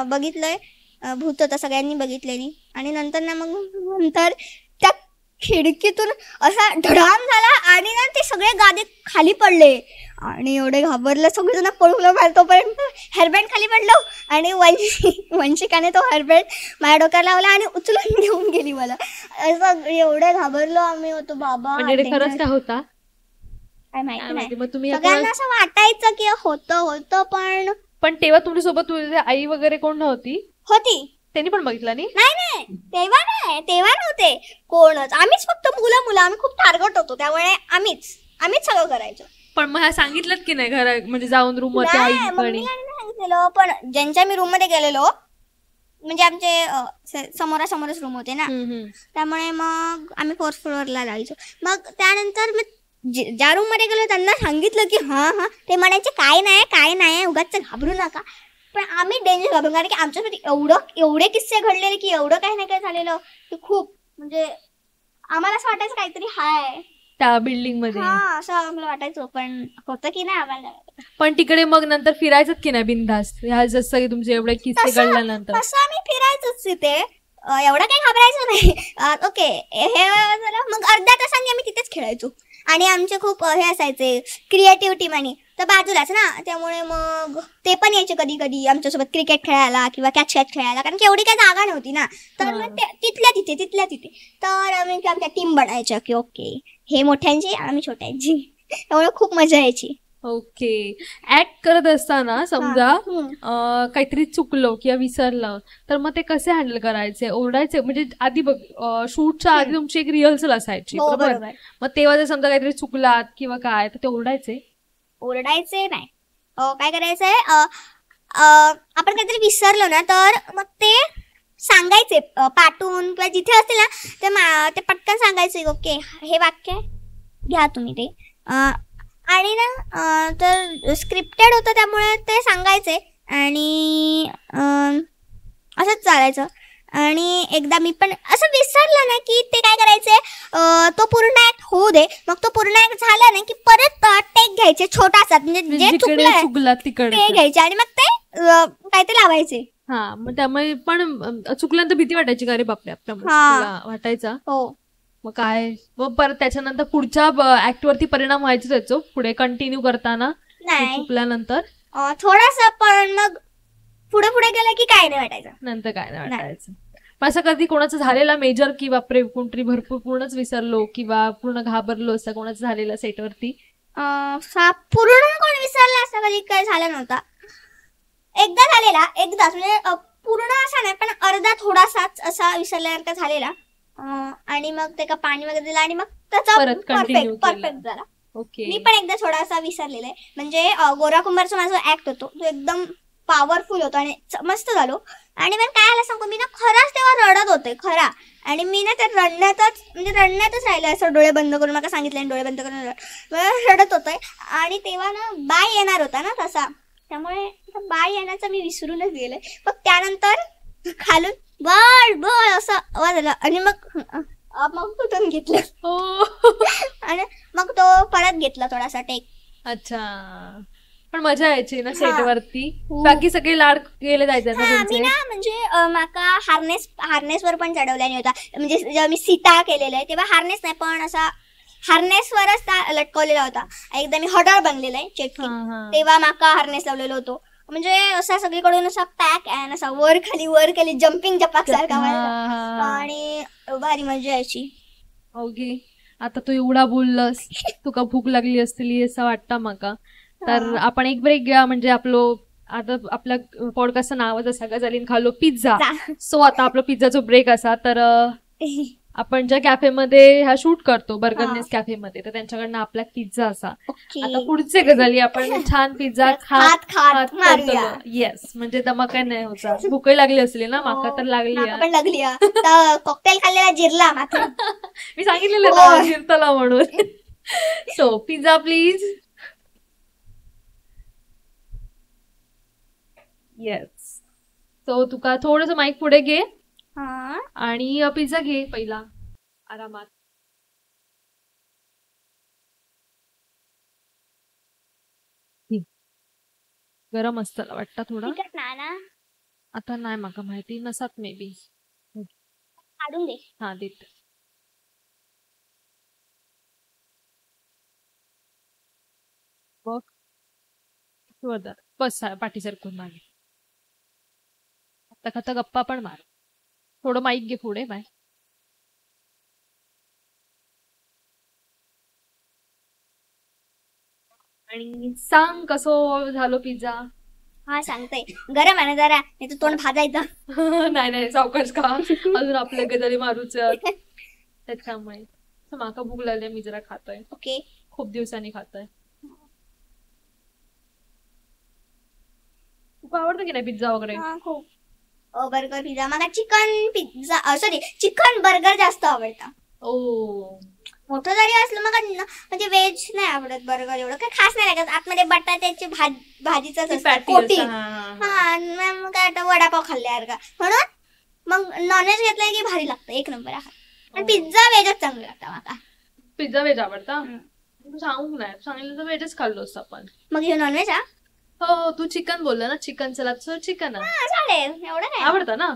B: बघितलंय भूत होता, सगळ्यांनी बघितलेली. आणि नंतर ना मग त्या खिडकीतून असा धडाम झाला आणि ना ते सगळे गादे खाली पडले. आणि एवढे घाबरलं, सगळेजण पळून बाहेर. तोपर्यंत हेअरबँड खाली पडलो आणि वंशिकाने तो हेअरबँड माझ्या डोक्याला लावला आणि उचलून घेऊन गेली मला. असं एवढे घाबरलो आम्ही होतो बाबा.
A: खरंच काय होता
B: काय माहिती नाही, सगळ्यांना असं वाटायचं की होतं पण
A: तेव्हा तुमच्यासोबत तुझे आई वगैरे कोण नव्हती?
B: होती.
A: त्यांनी पण बघितलं नाही?
B: नाही, तेव्हा नव्हते कोणच. आम्हीच फक्त मुलं आम्ही खूप टार्गेट होतो, त्यामुळे आम्हीच सगळं करायचो.
A: पण मग सांगितलं की नाही घरा, म्हणजे जाऊन रूम मध्ये
B: सांगितलेलं. पण ज्यांच्या मी रूम मध्ये गेलेलो, म्हणजे आमचे समोरासमोरच रूम होते ना, त्यामुळे मग आम्ही 4th फ्लोअरला जायचो. मग त्यानंतर ज्या रूम मध्ये गेलो त्यांना सांगितलं की हा ते म्हणायचे काय नाही उगाच घाबरू नका. पण आम्ही डेंजर घाबरून, कारण की आमच्यासाठी एवढे किस्से घडलेले की एवढं काही नाही काय झालेलं की खूप, म्हणजे आम्हाला असं वाटायचं काहीतरी हाय
A: त्या बिल्डिंग मध्ये.
B: असं आम्हाला वाटायचं, पण होतं की नाही आम्हाला.
A: पण तिकडे मग नंतर फिरायचं की नाही बिनधास्त, ह्या जसं तुमचे एवढे किस्से घडल्यानंतर?
B: तसं आम्ही फिरायचंच तिथे, एवढं काही घाबरायचं नाही. ओके, हे मग अर्ध्या तासांनी आम्ही तिथेच खेळायचो. आणि आमचे खूप हे असायचे क्रिएटिव्ह टीम, आणि तर बाजूलाच ना, त्यामुळे मग ते पण यायचे कधी कधी आमच्यासोबत क्रिकेट खेळायला किंवा कॅच खेळायला, कारण की एवढी काही जागा नव्हती ना. तर मग तिथल्या तिथे तर आम्ही आमच्या टीम बनायच्या की ओके हे मोठ्यांची आम्ही छोट्यांची, त्यामुळे खूप मजा यायची.
A: ओके. ऍक्ट करत असताना समजा काहीतरी चुकलो किंवा विसरलं, तर मग ते कसे हँडल करायचे? ओरडायचे? म्हणजे आधी बघ, शूटच्या आधी तुमची एक रिहर्सल असायची, बरोबर? मग तेव्हा जर समजा काहीतरी चुकलात किंवा काय, तर ते ओरडायचे
B: नाही. काय करायचंय, आपण काहीतरी विसरलो ना, तर मग ते सांगायचे पाठवून किंवा जिथे असतील ना ते पटकन सांगायचे, ओके हे वाक्य घ्या तुम्ही ते. आणि ना तर स्क्रिप्टेड होतं, त्यामुळे ते सांगायचे आणि असंच चालायचं. आणि एकदा मी पण असं विसरलं ना की ते काय करायचे, तो पूर्ण ऍक्ट होऊ दे, मग तो पूर्ण ऍक्ट झाला ना की परत टेक घ्यायचे छोटासा, म्हणजे जे
A: चुकला तिकडे
B: ते घ्यायचे आणि मग ते काहीतरी लावायचे.
A: मग त्यामुळे पण चुकल्यानंतर भीती वाटायची का रे बापरे, आपल्या वाटायचा?
B: हो.
A: मग काय, मग परत त्याच्यानंतर पुढच्या ऍक्ट वरती परिणाम व्हायचा त्याचो पुढे कंटिन्यू करताना?
B: नाही,
A: चुकल्यानंतर
B: थोडासा, पण मग पुढे पुढे गेलं की काय नाही वाटायचं,
A: नंतर काय नाही वाटायचं. पण असं कधी कोणाचं झालेला मेजर की बापरे कोणतरी भरपूर पूर्णच विसरलो किंवा पूर्ण घाबरलो असं कोणाचं झालेलं सेटवरती?
B: पूर्ण कोण विसरला असं कधी काय झालं नव्हता. एकदा झालेला, एकदाच म्हणजे पूर्ण असा नाही पण अर्धा थोडासाच असा विसरल्यासारखा झालेला. आणि मग ते का पाणी वगैरे दिलं आणि मग त्याचा परफेक्ट झाला.
A: ओके.
B: मी पण एकदा थोडासा विसरलेला आहे. म्हणजे गोरा कुंभारचा माझा ऍक्ट होतो तो एकदम पॉवरफुल होतो आणि मस्त झालो. आणि मग काय आलं सांगू, मी ना खराच तेव्हा रडत होते खरा. आणि मी ना त्या रडण्यातच राहिलं, असं डोळे बंद करून मला सांगितलं डोळे बंद करून रडत होते. आणि तेव्हा ना बाय येणार होता ना तसा, त्यामुळे बाय येण्याचं मी विसरूनच गेले. मग त्यानंतर खालून बळ बळ असा आवाज आला आणि मग कुठून घेतलं आणि मग तो परत घेतला थोडासा टेक.
A: अच्छा. पण मजा यायची ना सेटवरती? बाकी सगळे लाड गेले जायचे ना
B: मी ना म्हणजे माका हार्नेसवर पण चढवला नाही होता. म्हणजे जेव्हा मी सीता केलेला आहे तेव्हा हार्नेस नाही पण असा हार्नेसवरच लटकवलेला होता. एकदा मी हडळ बनलेला आहे चेक, तेव्हा माका हार्नेस लावलेलो होतो. म्हणजे असा सगळीकडून असा पॅक आहे असा वर खाली जम्पिंग जपाक सारखा आणि भारी मजा यायची.
A: ओके. आता तू एवढा बोललस, तुका भूक लागली असतील असं वाटतं माका. तर आपण एक ब्रेक घ्या. म्हणजे आता आपल्या पॉडकास्टचं नावच असा गजालीन खालो पिझ्झा. सो आता आपला पिझ्झाचा ब्रेक असा. तर आपण ज्या कॅफेमध्ये हा शूट करतो बर्गरनेस कॅफेमध्ये, तर त्यांच्याकडनं आपला पिझ्झा असा. आता पुढचे गजाली आपण छान पिझ्झा खात येस. म्हणजे दमा काय नाही होता. भूकही लागली असली ना? माका तर लागली.
B: कॉकटेल खाल्लेला जिरला
A: मी सांगितलेलं जिरतला म्हणून. So pizza please. Yes. So तुका थोडस माईक पुढे घे आणि पिझ्झा घे पहिला आरामात. गरम असतं वाटतं थोडा. आता नाही माका माहिती, नसात मे बी.
B: काढून दे.
A: हा देत. बघ बस पाठी सरकून मागे. आता खाता गप्पा पण मार. थोडं माईक घे पुढे. बाय. आणि सांग कसं झालो पिझ्झा?
B: हा सांगते. गरम आहे ना जरा, नाही तर तोंड भाजायचं.
A: नाही सावकाश का, अजून आपल्या गजाली मारूच त्याच्यामुळे. माका भूक लागली, मी जरा खातोय.
B: ओके.
A: खूप दिवसांनी खातोय. खूप आवडतं की नाही पिझ्झा वगैरे?
B: खूप. बर्गर पिझ्झा मला चिकन बर्गर जास्त आवडतं. मोठं जरी असलं मग म्हणजे व्हेज नाही आवडत बर्गर. एवढं काही खास नाही लागत. आतमध्ये बटाट्याची भाजीचा कोटिंग. मग आता वडापाव खाल्ल्यासारखा. म्हणून मग नॉनव्हेज घेतलंय की भारी लागतं, एक नंबर. पण पिझ्झा व्हेजच चांगलं लागतं मला.
A: पिझ्झा व्हेज आवडता? सांगू नाही सांगितलं तर व्हेजच खाल्लो असतं आपण.
B: मग हे नॉनव्हेज?
A: हो. तू चिकन बोलला ना, चिकन चला चिकन
B: चालेल. एवढं काय
A: आवडतं ना?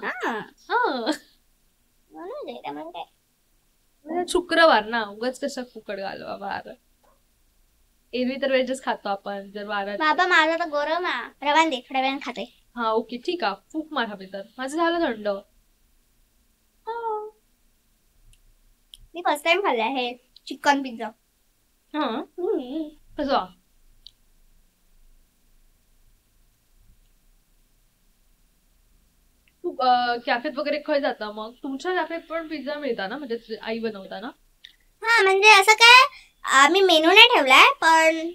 A: शुक्रवार ना, उगाच कसं फुकट घालवा बार. एरवी तर व्हेजच खातो आपण. जर वारात
B: बाबा माझा तर गरम आहे, रवान दे थोड्या वेळाने खाते.
A: हा ओके ठीक आहे. फूक मार हवी तर. माझं झालं थंड.
B: मी फर्स्ट टाइम खाल्लाय हे चिकन पिझ्झा.
A: कसं? तू कॅफेत वगैरे खय जाता? मग तुमच्या कॅफेत पण पिझ्झा मिळता ना? म्हणजे आई बनवता ना?
B: म्हणजे असं काय मी मेनू नाही ठेवलाय, पण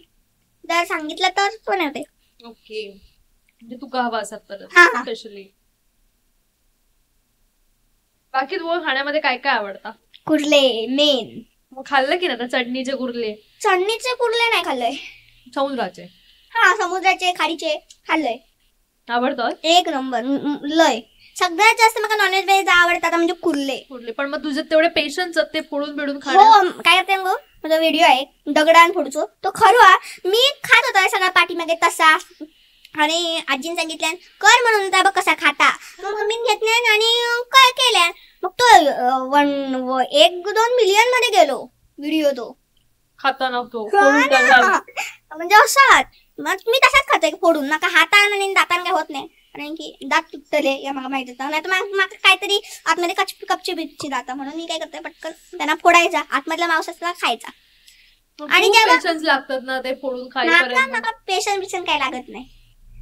B: जर सांगितलं तर बनवते.
A: ओके. म्हणजे तू का हवा असतात तर स्पेशली. बाकी तुला खाण्यामध्ये काय काय आवडतं?
B: कुर्ले मेन.
A: मग खाल्लं की ना चटणीचे कुर्ले?
B: चटणीचे कुर्ले नाही खाल्लंय.
A: समुद्राचे?
B: समुद्राचे खाडीचे खाल्लंय.
A: आवडतात?
B: एक नंबर. लय सगळ्यात जास्त मला नॉनव्हेज व्हेज आवडतात म्हणजे कुर्ले.
A: पण मग तुझे तेवढे पेशन्स ते फोडून बिडून
B: काय करते मग माझा व्हिडिओ आहे दगडान फोडचो तो खरवा मी खात होता सगळ्या पाठीमागे तसा. आणि आजीने सांगितलं कर म्हणून बघ कसा खाता. मग मम्मीने घेतल्या आणि काय केल्या. मग तो 1-2 मिलियन मध्ये गेलो व्हिडिओ तो
A: खाताना. तो
B: म्हणजे असाच मग मी तसाच खातोय फोडून. नका हाताने आणि दाताने काय होत नाही. कारण की दात तुटले या मला माहित होतं. नाही तर मग काहीतरी आतमध्ये कपची बिच्ची जातं, म्हणून मी काय करते पटकन त्यांना फोडायचा, आतमधला मांस असला खायचा.
A: आणि पेशन्स लागतात ना ते फोडून खाईपर्यंत.
B: पेशन्स काय लागत नाही,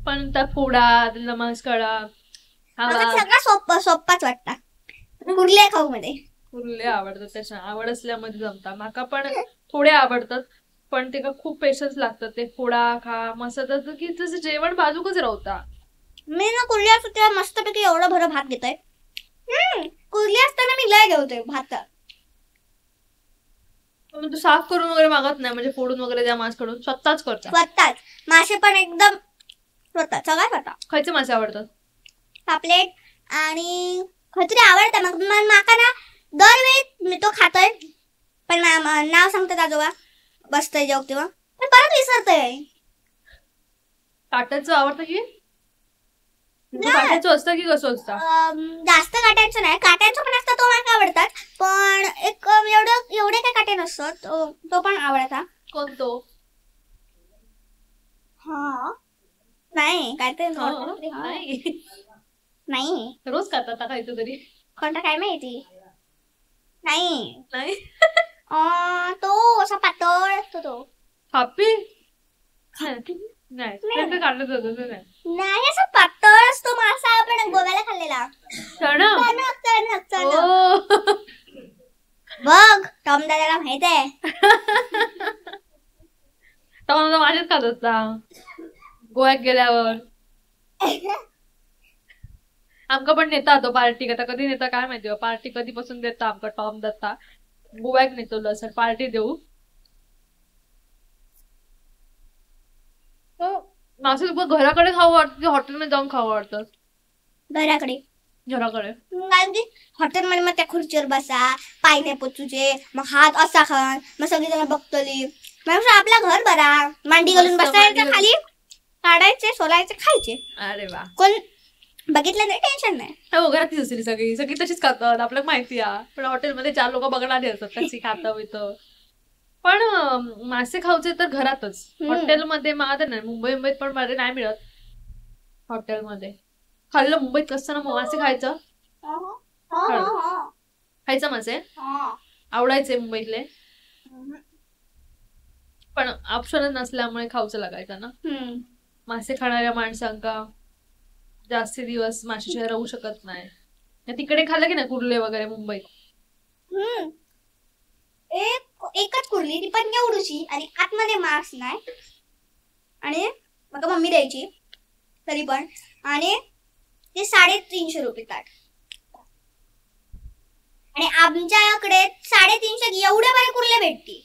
A: पण त्या फोडा त्याला मांस काढा
B: सगळं सोप्पाच वाटतं. कुर्ले खाऊ मध्ये
A: कुर्ले आवडतात, त्याच्या आवड असल्यामध्ये जमता. माका पण थोडे आवडतात, पण ते का खूप पेशन्स लागतात. ते फोडा खा मस्त की तसं जेवण बाजूकच राहता.
B: मी ना कुर्ली असतो तेव्हा मस्तपैकी एवढं भरं भात घेतोय. कुर्ली असताना मी लय घेतोय भात.
A: तू साफ करून वगैरे मागत नाही, म्हणजे फोडून वगैरे द्या मांस काढून, स्वतःच करता?
B: स्वतःच. मासे पण एकदम स्वतः सगळं स्वतः.
A: खायचे मासे आवडतात?
B: पापलेट आणि खचरी आवडतं. मग माका ना दरवेळी मी तो खातोय, पण नाव सांगतात आजोबा बसतोय जेव तेव्हा, पण परत विसरतोय.
A: काट्याचं आवडतं की काट्याचं असतं की कसं असतं?
B: जास्त काट्याचं नाही, काट्याचं पण असतं, तो मला आवडतात. पण एक एवढे काही काटे नसतात, तो पण आवडता.
A: कोणतो?
B: हा नाही काय ते नाही,
A: रोज खातात खायचं तरी
B: कोणता काय माहिती नाही.
A: नाही
B: तो असा पातळ असतो तो.
A: हापी नाही काढलं जातं
B: नाही, असं पातळ असतो मासा. आपण गोव्याला खाल्लेला बघ, टॉम दादाला माहित आहे.
A: टॉम माझ्याच खात असता गोव्यात गेल्यावर. आमका पण नेता तो पार्टी, आता कधी नेता काय माहिती, पार्टी कधीपासून देता आमका टॉम दत्ता. गोव्यात नेतो सर पार्टी देऊ. मासे घराकडे खाऊ वाटत की हॉटेलमध्ये जाऊन खाऊ वाटतं?
B: घराकडे. हॉटेलमध्ये मग त्या खुर्चीवर बसा, पाय नाही पोचूचे, मग हात असा खा, मग सगळी जण बघतली. आपला घर बरा, मांडी घालून बसायचं, खाली काढायचे, सोलायचे, खायचे.
A: अरे वा,
B: कोण बघितलं तरी टेन्शन नाही.
A: हो, घरातलीच असली सगळी तशीच खातात, आपल्याला माहिती आहे. पण हॉटेलमध्ये 4 लोक बघणारे असतात कशी खातं इथं. पण मासे खाऊचे तर घरातच. हॉटेलमध्ये मला नाही, मुंबईत पण मध्ये नाही मिळत. हॉटेलमध्ये खाल्लं, मुंबईत असताना मासे खायचं मासे आवडायचे मुंबईतले, पण ऑप्शन नसल्यामुळे खाऊचं लागायचं ना. मासे खाणाऱ्या माणसांका जास्ती दिवस माशाशिवाय राहू शकत नाही. तिकडे खाल्लं की नाही कुर्ले वगैरे मुंबईत?
B: एकच कुर्ली, ती पण एवढीशी, आणि आतमध्ये मांस नाही. आणि मग मम्मी द्यायची तरी पण, आणि ते 350 रुपये ताट. आणि आमच्याकडे 350 एवढे बारे कुर्ले भेटती.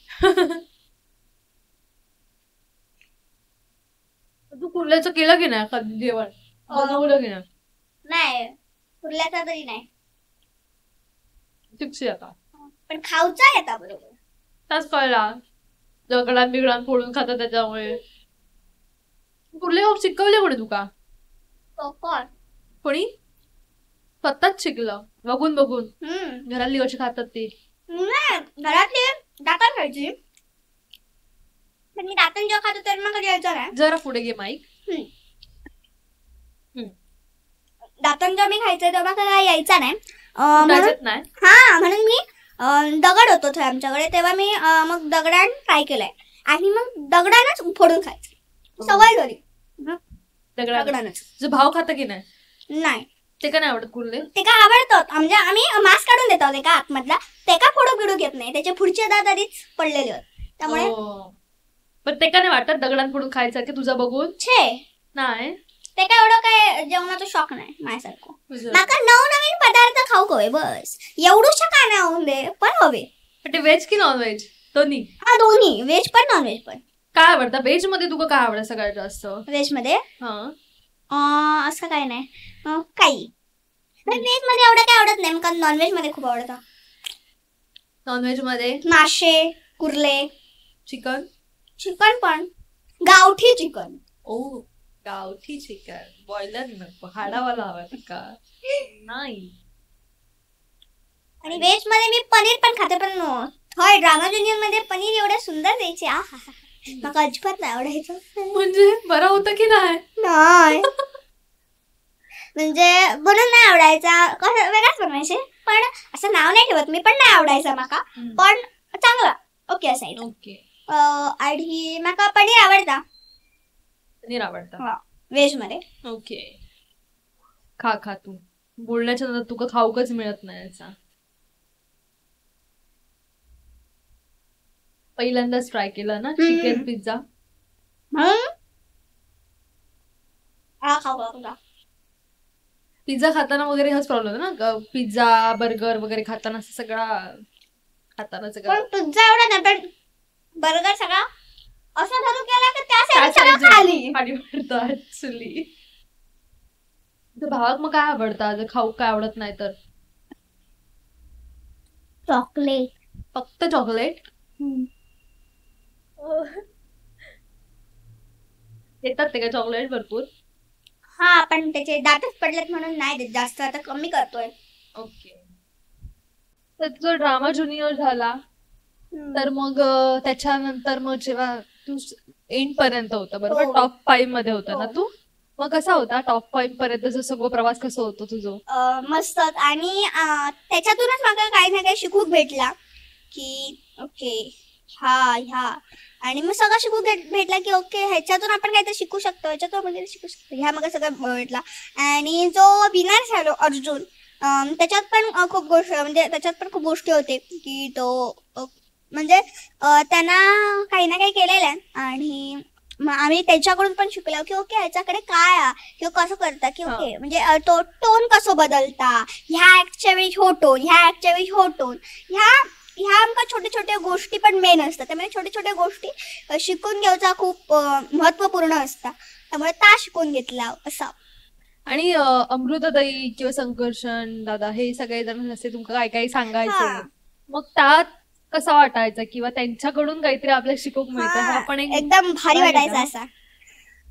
A: तू कुर्ल्याचं केलं की नाही कधी जेवण? बनवलं की
B: नाही? कुर्ल्याचा तरी नाही
A: शिक्षी आता,
B: पण खाऊचा येता बरोबर.
A: त्याच कळला दगडान बिगडान फोडून खातात त्याच्यामुळे. कुर्ले शिकवले कोणी तुका? कोणी? स्वतःच शिकलं बघून बघून. घरातली कशी खातात ती?
B: घरातली दातान खायची, पण मी दातान जेव्हा खातो तर मग कधी यायचं नाही.
A: जरा पुढे घे माईक.
B: दातान जेव्हा मी खायचं तेव्हा काय यायचा नाही. म्हणून मी दगड होतो आमच्याकडे, तेव्हा मी मग दगडान ट्राय केलाय, आणि मग दगडानच फोडून खायचं सवय झाली.
A: दगडानच. तुझं भाव खातं की नाही? ते का नाही आवडत कुर्ले?
B: ते का आवडतात, म्हणजे आम्ही मांस काढून देतो ते का आतमधला, ते का फोडू बिडू घेत नाही, त्याचे पुढचे दात आधीच पडलेले होत, त्यामुळे.
A: पण ते का नाही वाटत दगडान फोडून खायचं की तुझा बघून? नाही, ते
B: काय एवढं काय जेवणाचा शॉक नाही माझ्यासारखं. माका नवनवीन पदार्थ खाऊ हवे, बस एवढूच का नाही होऊन दे, पण हवे.
A: ते व्हेज की नॉन व्हेज? दोन्ही.
B: हा, दोन्ही, व्हेज पण नॉन व्हेज पण.
A: काय आवडतं व्हेज मध्ये तुला? काय आवडतं सगळ्यात जास्त
B: व्हेज मध्ये? असं काय नाही, काही व्हेज मध्ये एवढं काय आवडत नाही, मला नॉन व्हेज मध्ये खूप आवडतं.
A: नॉन व्हेज मध्ये
B: मासे, कुर्ले,
A: चिकन
B: पण गावठी चिकन.
A: गावठी चिकन, बॉयलर नको, हाडावाला हवा का? नाही.
B: आणि व्हेज मध्ये मी पनीर पण खाते, पण थोय ड्रामा ज्युनियर मध्ये पनीर एवढे सुंदर द्यायचे, मला अजिबात नाही आवडायचं.
A: म्हणजे बरं होतं की नाही?
B: म्हणजे बनून नाही आवडायचा, कसं वेगळाच बनवायचे, पण असं नाव नाही ठेवत मी, पण नाही आवडायचा माका, पण चांगला ओके असायचं.
A: ओके.
B: आणि माका पनीर आवडता.
A: पनीर आवडतं
B: व्हेज मध्ये.
A: ओके. खा तू बोलण्याच्या नंतर तुका खाऊकच मिळत नाही याचा. पहिल्यांदाच ट्राय केला ना चिकन पिझ्झा. पिझ्झा खाताना वगैरे हाच प्रॉब्लेम ना, पिझ्झा बर्गर वगैरे खाताना सगळा खाताना सगळं.
B: पिझ्झा एवढा नाही, पण बर्गर सगळा असं धरू केला की त्या खाली
A: पडतं ऍक्च्युली. भावाक मग काय आवडतं जर खाऊ काय आवडत नाही तर?
B: चॉकलेट.
A: फक्त चॉकलेट? येतात ते का चॉकलेट भरपूर?
B: हा, पण त्याचे दातच पडलेत म्हणून नाही देत जास्त, आता कमी करतोय.
A: ओके. तर तुझा ड्रामा ज्युनियर झाला तर मग त्याच्यानंतर मग जेव्हा तू एंड पर्यंत होता बरोबर, टॉप 5 मध्ये होता ना तू, मग कसा होता टॉप 5 पर्यंतचा सगळं प्रवास कसा होतो तुझं?
B: मस्त. आणि त्याच्यातूनच मला काही ना काही शिकूक भेटला की ओके ह्या आणि मग सगळं शिकू भेटला की ओके ह्याच्यातून आपण काहीतरी शिकू शकतो, ह्याच्यातून आपण काहीतरी शिकू शकतो, ह्या मग सगळं भेटला. आणि जो विनर झालो अर्जुन, त्याच्यात पण खूप म्हणजे त्याच्यात पण खूप गोष्टी होते की तो म्हणजे त्यांना काही ना काही केलेलं आहे आणि आम्ही त्याच्याकडून पण शिकलो की ओके ह्याच्याकडे काय आहे किंवा कसं करता की ओके म्हणजे तो टोन कसं बदलता, ह्या ऍक्टच्या वेळी हो टोन, ह्या ऍक्टच्या वेळी हो टोन, ह्या आमका छोट्या छोट्या गोष्टी पण मेन असतात. त्यामुळे छोट्या छोट्या गोष्टी शिकून घ्यायचा खूप महत्वपूर्ण असतात, त्यामुळे त्या शिकून घेतला असा.
A: आणि अमृताताई किंवा संकर्षण दादा हे सगळे जण असते तुमका काय काय सांगायचे, मग त्यात कसा वाटायचा किंवा त्यांच्याकडून काहीतरी आपल्याला शिकूक मिळतं, हा पण
B: एकदम भारी वाटायचा असा.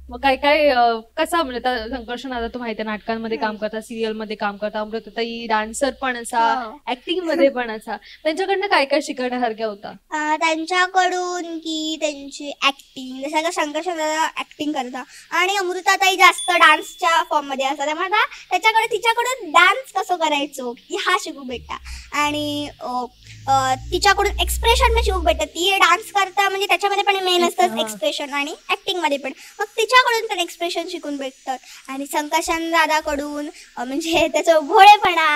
A: मग काय काय कसा म्हणजे संकर्षण आता तू माहिती नाटकांमध्ये काम करता, सिरियल मध्ये काम करता, अमृताताई डान्सर पण असा, ऍक्टिंग मध्ये पण असा, त्यांच्याकडनं काय काय शिकण्यासारख्या होता?
B: त्यांच्याकडून की त्यांची ऍक्टिंग, जसं का संकर्षण दादा ऍक्टिंग करता आणि अमृताताई जास्त डान्सच्या फॉर्म मध्ये असतात, त्यामुळे तिच्याकडून डान्स कसं करायचो हा शिकू भेटता. आणि तिच्याकडून एक्सप्रेशन पण शिकू भेटतात. ती डान्स करता म्हणजे त्याच्यामध्ये पण मेन असतात एक्सप्रेशन आणि ऍक्टिंग मध्ये पण, मग तिच्याकडून पण एक्सप्रेशन शिकून भेटतात. आणि संकर्षण दादाकडून म्हणजे त्याचं भोळेपणा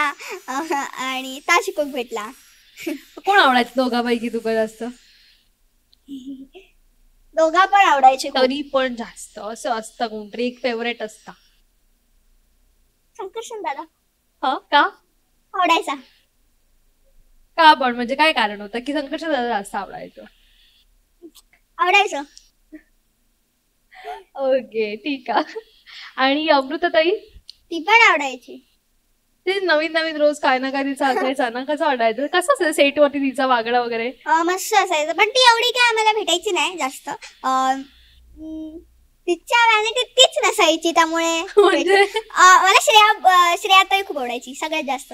B: आणि ता शिकून भेटला.
A: कोण आवडायचं दोघांपैकी तुका जास्त?
B: दोघा पण आवडायचे,
A: तरी पण जास्त असं असतं कोणतरी एक फेवरेट असता?
B: संकर्षण दादा.
A: का
B: आवडायचा?
A: का पण म्हणजे काय कारण होतं की संकर्षण दादा जास्त आवडायचं?
B: आवडायचं.
A: ओके ठीक आहे. आणि अमृताताई?
B: ती पण आवडायची.
A: ते नवीन नवीन रोज काय ना काय तिचा असायचा ना, कसं वाटायचं, कसं असायचं सेट वरती तिचा वागणं वगैरे?
B: मस्त असायचं, पण ती एवढी काय आम्हाला भेटायची नाही जास्त. तिच्या व्हॅनिटीत तीच नसायची, त्यामुळे मला श्रेयाताई खूप आवडायची सगळ्यात जास्त.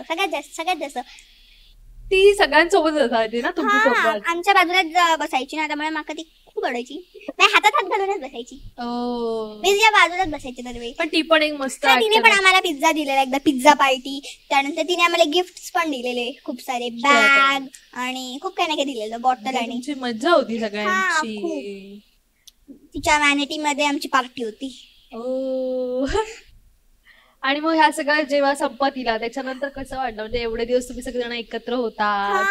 A: ती सगळ्यांसोबत असायची ना तुमच्यासोबत?
B: आमच्या बाजूलाच बसायची ना, त्यामुळे माका ती खूप आवडायची. हातात हात घालूनच बसायची, मी तिच्या बाजूलाच बसायची दरवेळी.
A: पण ती पण एक मस्त,
B: तिने पण आम्हाला पिझ्झा दिलेला एकदा, पिझ्झा पार्टी. त्यानंतर तिने आम्हाला गिफ्ट पण दिलेले, खूप सारे बॅग आणि खूप काही ना काही दिलेलं, बॉटल. आणि
A: मजा होती सगळ्यांची.
B: तिच्या व्हॅनिटी मध्ये आमची पार्टी होती.
A: आणि मग ह्या सगळ्या जेव्हा संपत येईल त्याच्यानंतर कसं वाटलं, म्हणजे एवढे दिवस तुम्ही सगळेजण एकत्र होता,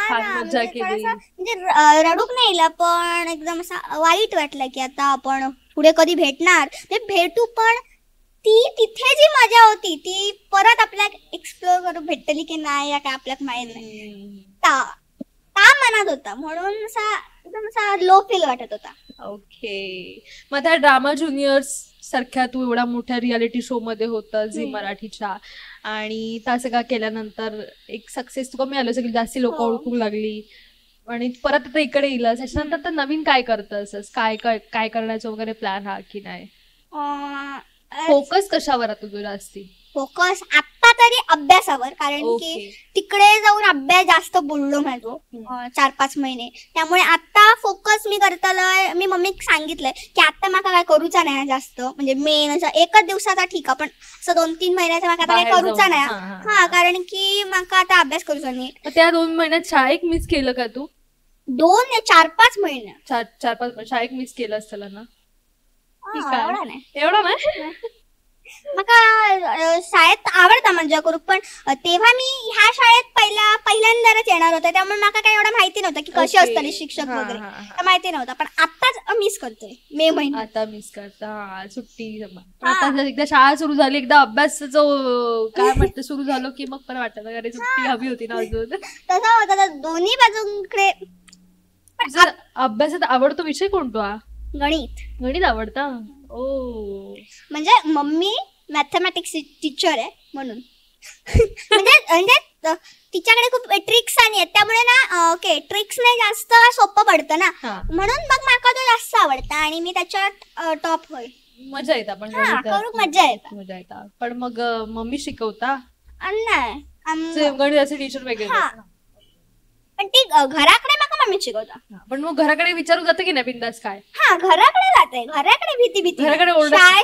A: छान मजा केली,
B: म्हणजे रडूक नाही आला, पण एकदम असं वाईट वाटलं की आता आपण पुढे कधी भेटणार, भेटू, पण ती तिथे जी मजा होती ती परत आपल्याला एक्सप्लोर करू भेटली की नाही या काय आपल्याला माहित नाही, ता मनात होता, म्हणून असा एकदम असा लो फील वाटत होता.
A: ओके. मग त्या ड्रामा ज्युनियर्स सारख्या तू एवढा मोठ्या रियालिटी शो मध्ये होता झी मराठीच्या, आणि त्या सगळं केल्यानंतर एक सक्सेस तुला मिळालं, सगळी जास्ती लोक ओळखू लागली आणि परत आता इकडे येईलस, त्याच्यानंतर तर नवीन काय करतस, काय काय करण्याचं वगैरे प्लॅन हा की नाही? फोकस कशावर आहे तुझं जास्ती?
B: फोकस आता तरी अभ्यासावर, कारण की तिकडे जाऊन अभ्यास जास्त बोललो माझो 4-5 महिने. त्यामुळे आता फोकस मी करतलोय. मी मम्मीक सांगितलंय की आता माका काय करूचा नाही जास्त, म्हणजे मेन असं एकच दिवसाचा ठीक आहे, पण असं 2-3 महिन्याचा माका काय करूचा नाही. हा, कारण की माका आता अभ्यास करूचा नाही.
A: त्या 2 महिन्यात शाळेत मिस केलं का तू?
B: 4-5 महिने
A: 4-5 शाळेत मिस केलं असतं ना?
B: एवढा नाही. मका शाळेत आवडता मजा करू, पण तेव्हा मी ह्या शाळेत पहिल्यांदाच येणार होता, त्यामुळे मला काय एवढं माहिती नव्हतं की कसे असतात शिक्षक वगैरे, माहिती नव्हतं. पण आताच मिस करतोय मे महिन्यात. आता मिस करता सुट्टी. आता
A: एकदा शाळा सुरू झाली, एकदा अभ्यास जो काय म्हणतं सुरू झालो की मग पण वाटतं अरे सुट्टी हवी होती ना अजून.
B: तसा होता. दोन्ही बाजूंकडे.
A: अभ्यासात आवडतो विषय कोणता? गणित आवडता. ओ,
B: म्हणजे मम्मी मॅथमॅटिक्स टीचर आहे म्हणून. म्हणजे तिच्याकडे खूप ट्रिक्स आहेत, त्यामुळे ना ट्रिक्स नाही जास्त सोपं पडतं ना, म्हणून मग माका तो जास्त आवडता आणि मी त्याच्यात टॉप होय.
A: मजा येता पण
B: मजा
A: येता. पण मग मम्मी शिकवता
B: नाही,
A: गणिताचे टीचर वेगळे,
B: पण ती घराकडे माका मम्मी शिकवता.
A: पण मग घराकडे विचारू जाते की नाही बिंदास काय?
B: घराकडे जाते. घराकडे भीती
A: घराकडे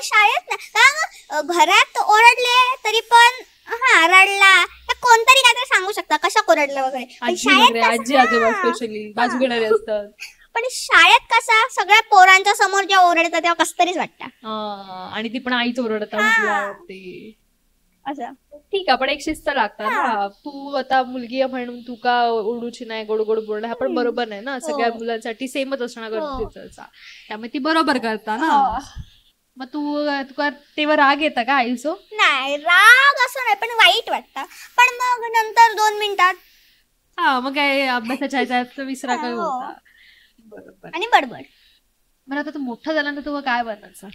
B: शाळेत ना घरात ओरडले तरी पण रडला कोणतरी काहीतरी सांगू शकता कशा ओरडलं वगैरे.
A: आजी आजोबा स्पेशली बाजू घेणारे असतात.
B: पण शाळेत कसा सगळ्या पोरांच्या समोर जेव्हा ओरडतात तेव्हा कसं तरीच वाटतं.
A: आणि ती पण आईच ओरडतात असं. ठीक आहे, पण एक शिस्त लागतात ना. तू आता मुलगी आहे म्हणून तू का ओरडूची नाही, गोड गोड बोलणं हा पण बरोबर नाही ना. सगळ्या मुलांसाठी सेमच असणं गरजेचं, त्यामुळे ती बरोबर करता ना. मग तुका तेव्हा राग येता का आईचो?
B: नाही, राग असं नाही, पण वाईट वाटतं. पण मग नंतर 2 मिनिटात
A: मग काय अभ्यासाच्या ह्याच्यात विसरा काय होता. बरोबर.
B: आणि बडबड.
A: बरं, आता तू मोठा झाल्यानंतर तुला काय बनायचं?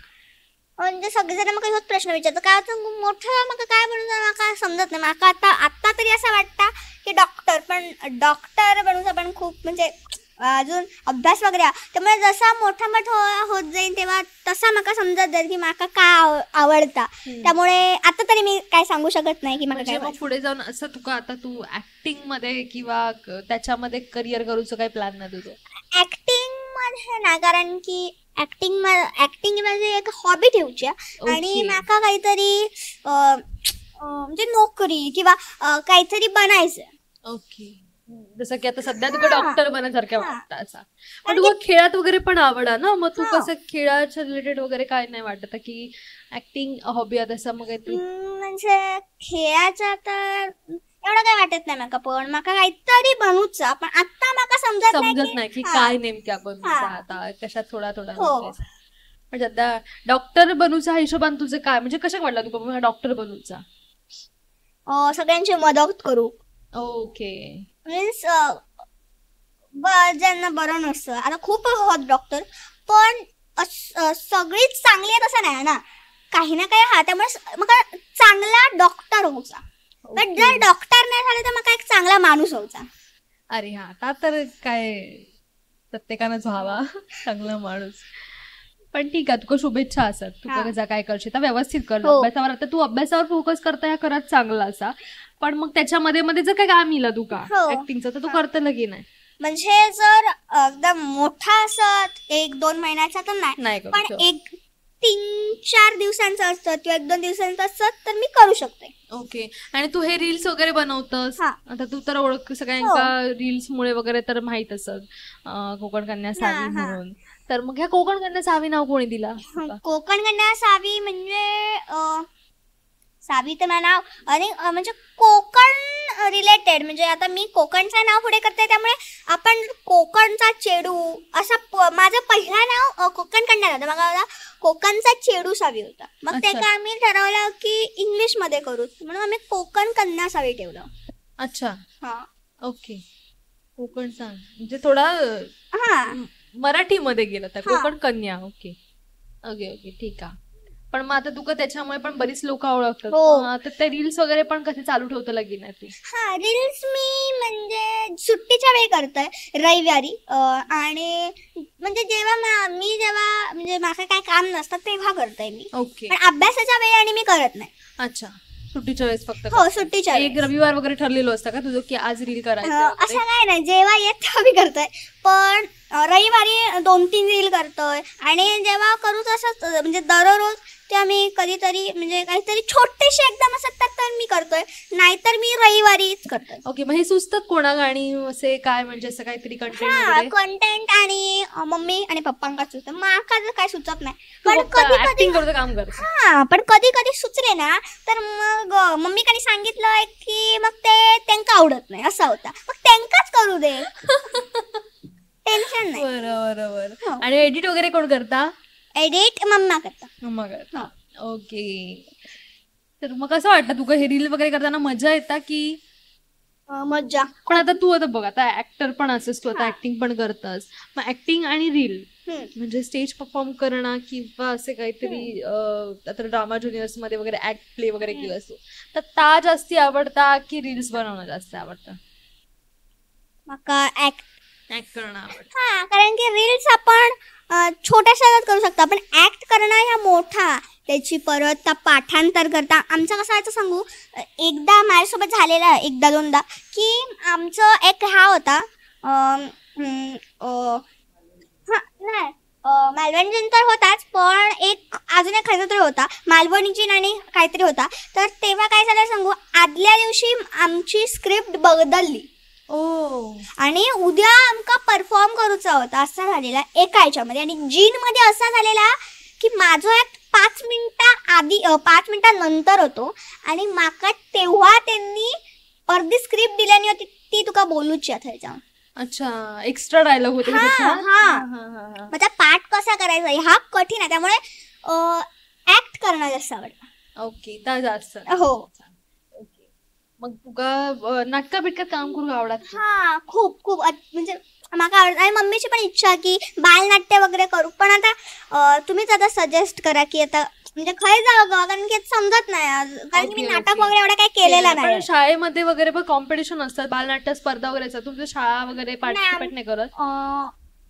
B: म्हणजे सगळेजण मग ह्योच प्रश्न विचारतो काय मोठं मग काय बनवून काय समजत नाही. माका आता तरी असं वाटतं की डॉक्टर, पण डॉक्टर बनवून पण खूप म्हणजे अजून अभ्यास वगैरे. त्यामुळे जसा मोठा होत जाईल तेव्हा तसा माका समजत जाईल की माका काय आवडता. त्यामुळे आता तरी मी काय सांगू शकत नाही की मला काय.
A: मग पुढे जाऊन असं तुका आता तू ऍक्टिंग मध्ये किंवा त्याच्यामध्ये करिअर करूचं काही प्लॅन नाही तुझं?
B: ऍक्टिंग मध्ये ना, कारण की ऍक्टिंग म्हणजे एक हॉबी ठेवची आणि माका काहीतरी म्हणजे नोकरी किंवा काहीतरी बनायचं.
A: ओके. जसं की आता सध्या तुला डॉक्टर बनासारख्या वाटतं असं. पण तुला खेळात वगैरे पण आवडा ना, मग तू कसं खेळाच्या रिलेटेड वगैरे काय नाही वाटत की ऍक्टिंग हॉबी आहे तसं मग काहीतरी?
B: म्हणजे खेळाचा तर एवढं काय वाटत नाही माका, पण माका काहीतरी बनूचा. पण आता माका समजत
A: नाही की काय नेमक्या बनूचा, आता कशात थोडा म्हणजे आता डॉक्टर बनूचा हिशोबान तुझं काय, म्हणजे कशा वाटला तुला डॉक्टर बनूचा?
B: सगळ्यांची मदत करू.
A: ओके.
B: मीन्स ज्यांना बरं नसतं, आता खूप होत डॉक्टर, पण सगळीच चांगली आहे तसं नाही ना, काही ना काही. त्यामुळे मग चांगला डॉक्टर होऊचा. पण जर डॉक्टर नाही झाले तर मग एक चांगला माणूस होऊचा.
A: अरे आता तर काय प्रत्येकानंच व्हावा चांगला माणूस. पण ठीक आहे, तुका शुभेच्छा असतात. तू काय करशील व्यवस्थित कर अभ्यासावर. आता तू अभ्यासावर फोकस करता ह्या करत चांगला असा, पण मग त्याच्यामध्ये जर काय काम मिळालं तुका ऍक्टिंगचं तर तू करतं की नाही?
B: म्हणजे जर एकदम मोठा असत 1-2 महिन्याचा तर नाही, पण 3-4 दिवसांचं असतं किंवा 1-2 दिवसांचं असतं तर मी करू शकते.
A: ओके. आणि तू हे रील्स वगैरे बनवतस, आता तू तर ओळख सगळ्यांका रील्स मुळे वगैरे तर माहित असत कोकण कन्या सावी म्हणून. तर मग ह्या कोकण कन्या सावी नाव कोणी दिला?
B: कोकण कन्या सावी म्हणजे सावी तर नाव आणि म्हणजे कोकण रिलेटेड, म्हणजे आता मी कोकणचं नाव पुढे करते त्यामुळे आपण कोकणचा चेडू असं माझं पहिलं नाव कोकण कन्या होतं. मग कोकणचा चेडू सावी होता. मग ते का आम्ही ठरवलं की इंग्लिश मध्ये करू म्हणून आम्ही कोकण कन्या सावी ठेवलं.
A: अच्छा. ओके. कोकणचा म्हणजे थोडा मराठीमध्ये गेला तर Konkan Kanya. Okay okay okay ठीक आहे. पण मग आता तुका त्याच्यामुळे पण बरीच लोक ओळखतात. ते रील्स वगैरे पण कसे चालू ठेवतं लगीन तू?
B: रील्स मी म्हणजे सुट्टीच्या वेळी करतोय रविवारी. आणि म्हणजे जेव्हा म्हणजे माझं काय काम नसतं तेव्हा करतोय मी.
A: ओके.
B: पण अभ्यासाच्या वेळी आणि मी करत नाही.
A: अच्छा. सुट्टीच्या वेळेस फक्त
B: हो सुट्टीच्या
A: एक रविवार वगैरे ठरलेलं असतं का तुझं की आज रील करायचं
B: असं काय नाही, जेव्हा येत तेव्हा मी करतोय. पण रविवारी 2-3 रील करतोय आणि जेव्हा करू तसंच म्हणजे दररोज ते आम्ही कधीतरी म्हणजे काहीतरी छोटेसे एकदम असं तर मी करतोय, नाहीतर मी रविवारीच करतोय.
A: ओके, मग हे सुचतात कोणा गाणी असे काय म्हणजे असं काहीतरी कंटेंट
B: कंटेंट आणि मम्मी आणि पप्पांका सुचत, माका काय सुचत नाही.
A: पण कधी काम करतो.
B: हा पण कधी कधी सुचले ना तर मग मम्मीकानी सांगितलं की मग ते त्यांना आवडत नाही असं होता, मग त्यांकाच करू दे. टेन्शन नाही.
A: बरोबर. आणि एडिट वगैरे कोण करता?
B: एडिट मम्मा करता.
A: मम्मा करता. ओके. तर मग कसं वाटतं तुला हे रील वगैरे करताना मजा येता की?
B: मज्जा.
A: पण आता तू आता बघ, आता ऍक्टर पण असस, तू आता ऍक्टिंग पण करतस, मग ऍक्टिंग आणि रील म्हणजे स्टेज परफॉर्म करणं किंवा असे काहीतरी आता ड्रामा ज्युनियर्स मध्ये वगैरे ऍक्ट प्ले वगैरे केलं असतो, तर ता जास्ती आवडता की रील्स बनवणं जास्त आवडतं?
B: माका ऍक्ट
A: करणं आवडतं.
B: हा, कारण की रील्स आपण छोट्याशा करू शकतो, पण ऍक्ट करणं ह्या मोठा, त्याची परत पाठांतर करता. आमचं कसं व्हायचं सांगू, एकदा माझ्यासोबत झालेला एकदा दोनदा की आमचं एक हा होता नाही मालवणी तर होताच, पण एक अजून एक काहीतरी होता, मालवणी आणि काहीतरी होता. तर तेव्हा काय झालं सांगू, आदल्या दिवशी आमची स्क्रिप्ट बदलली आणि उद्या आमका परफॉर्म करूचा होता असा झालेला एका ह्याच्यामध्ये. आणि जीन मध्ये असा झालेला की माझं ऍक्ट 5 मिनिटा आधी 5 मिनिटानंतर होतो आणि माका तेव्हा त्यांनी अर्धी स्क्रिप्ट दिल्यानी होती, ती तुका बोलूची ह्याच्या.
A: अच्छा, एक्स्ट्रा डायलॉग होते.
B: माझा पाठ कसा करायचा हा कठीण आहे, त्यामुळे ऍक्ट करणं जास्त आवडतं.
A: ओके, जास्त.
B: हो.
A: मग तुका नाटका बिटकात काम करू आवडत?
B: हा, खूप खूप म्हणजे माका आवडत. आणि मम्मीची पण इच्छा की बालनाट्य वगैरे करू, पण आता तुम्हीच आता सजेस्ट करा की आता म्हणजे खय जावं, कारण की समजत नाही, कारण की मी नाटक वगैरे एवढं काही केलेलं नाही.
A: शाळेमध्ये वगैरे पण कॉम्पिटिशन असतात, बालनाट्य स्पर्धा वगैरे असतात, तुमच्या शाळा वगैरे पार्टिसिपेट नाही करत?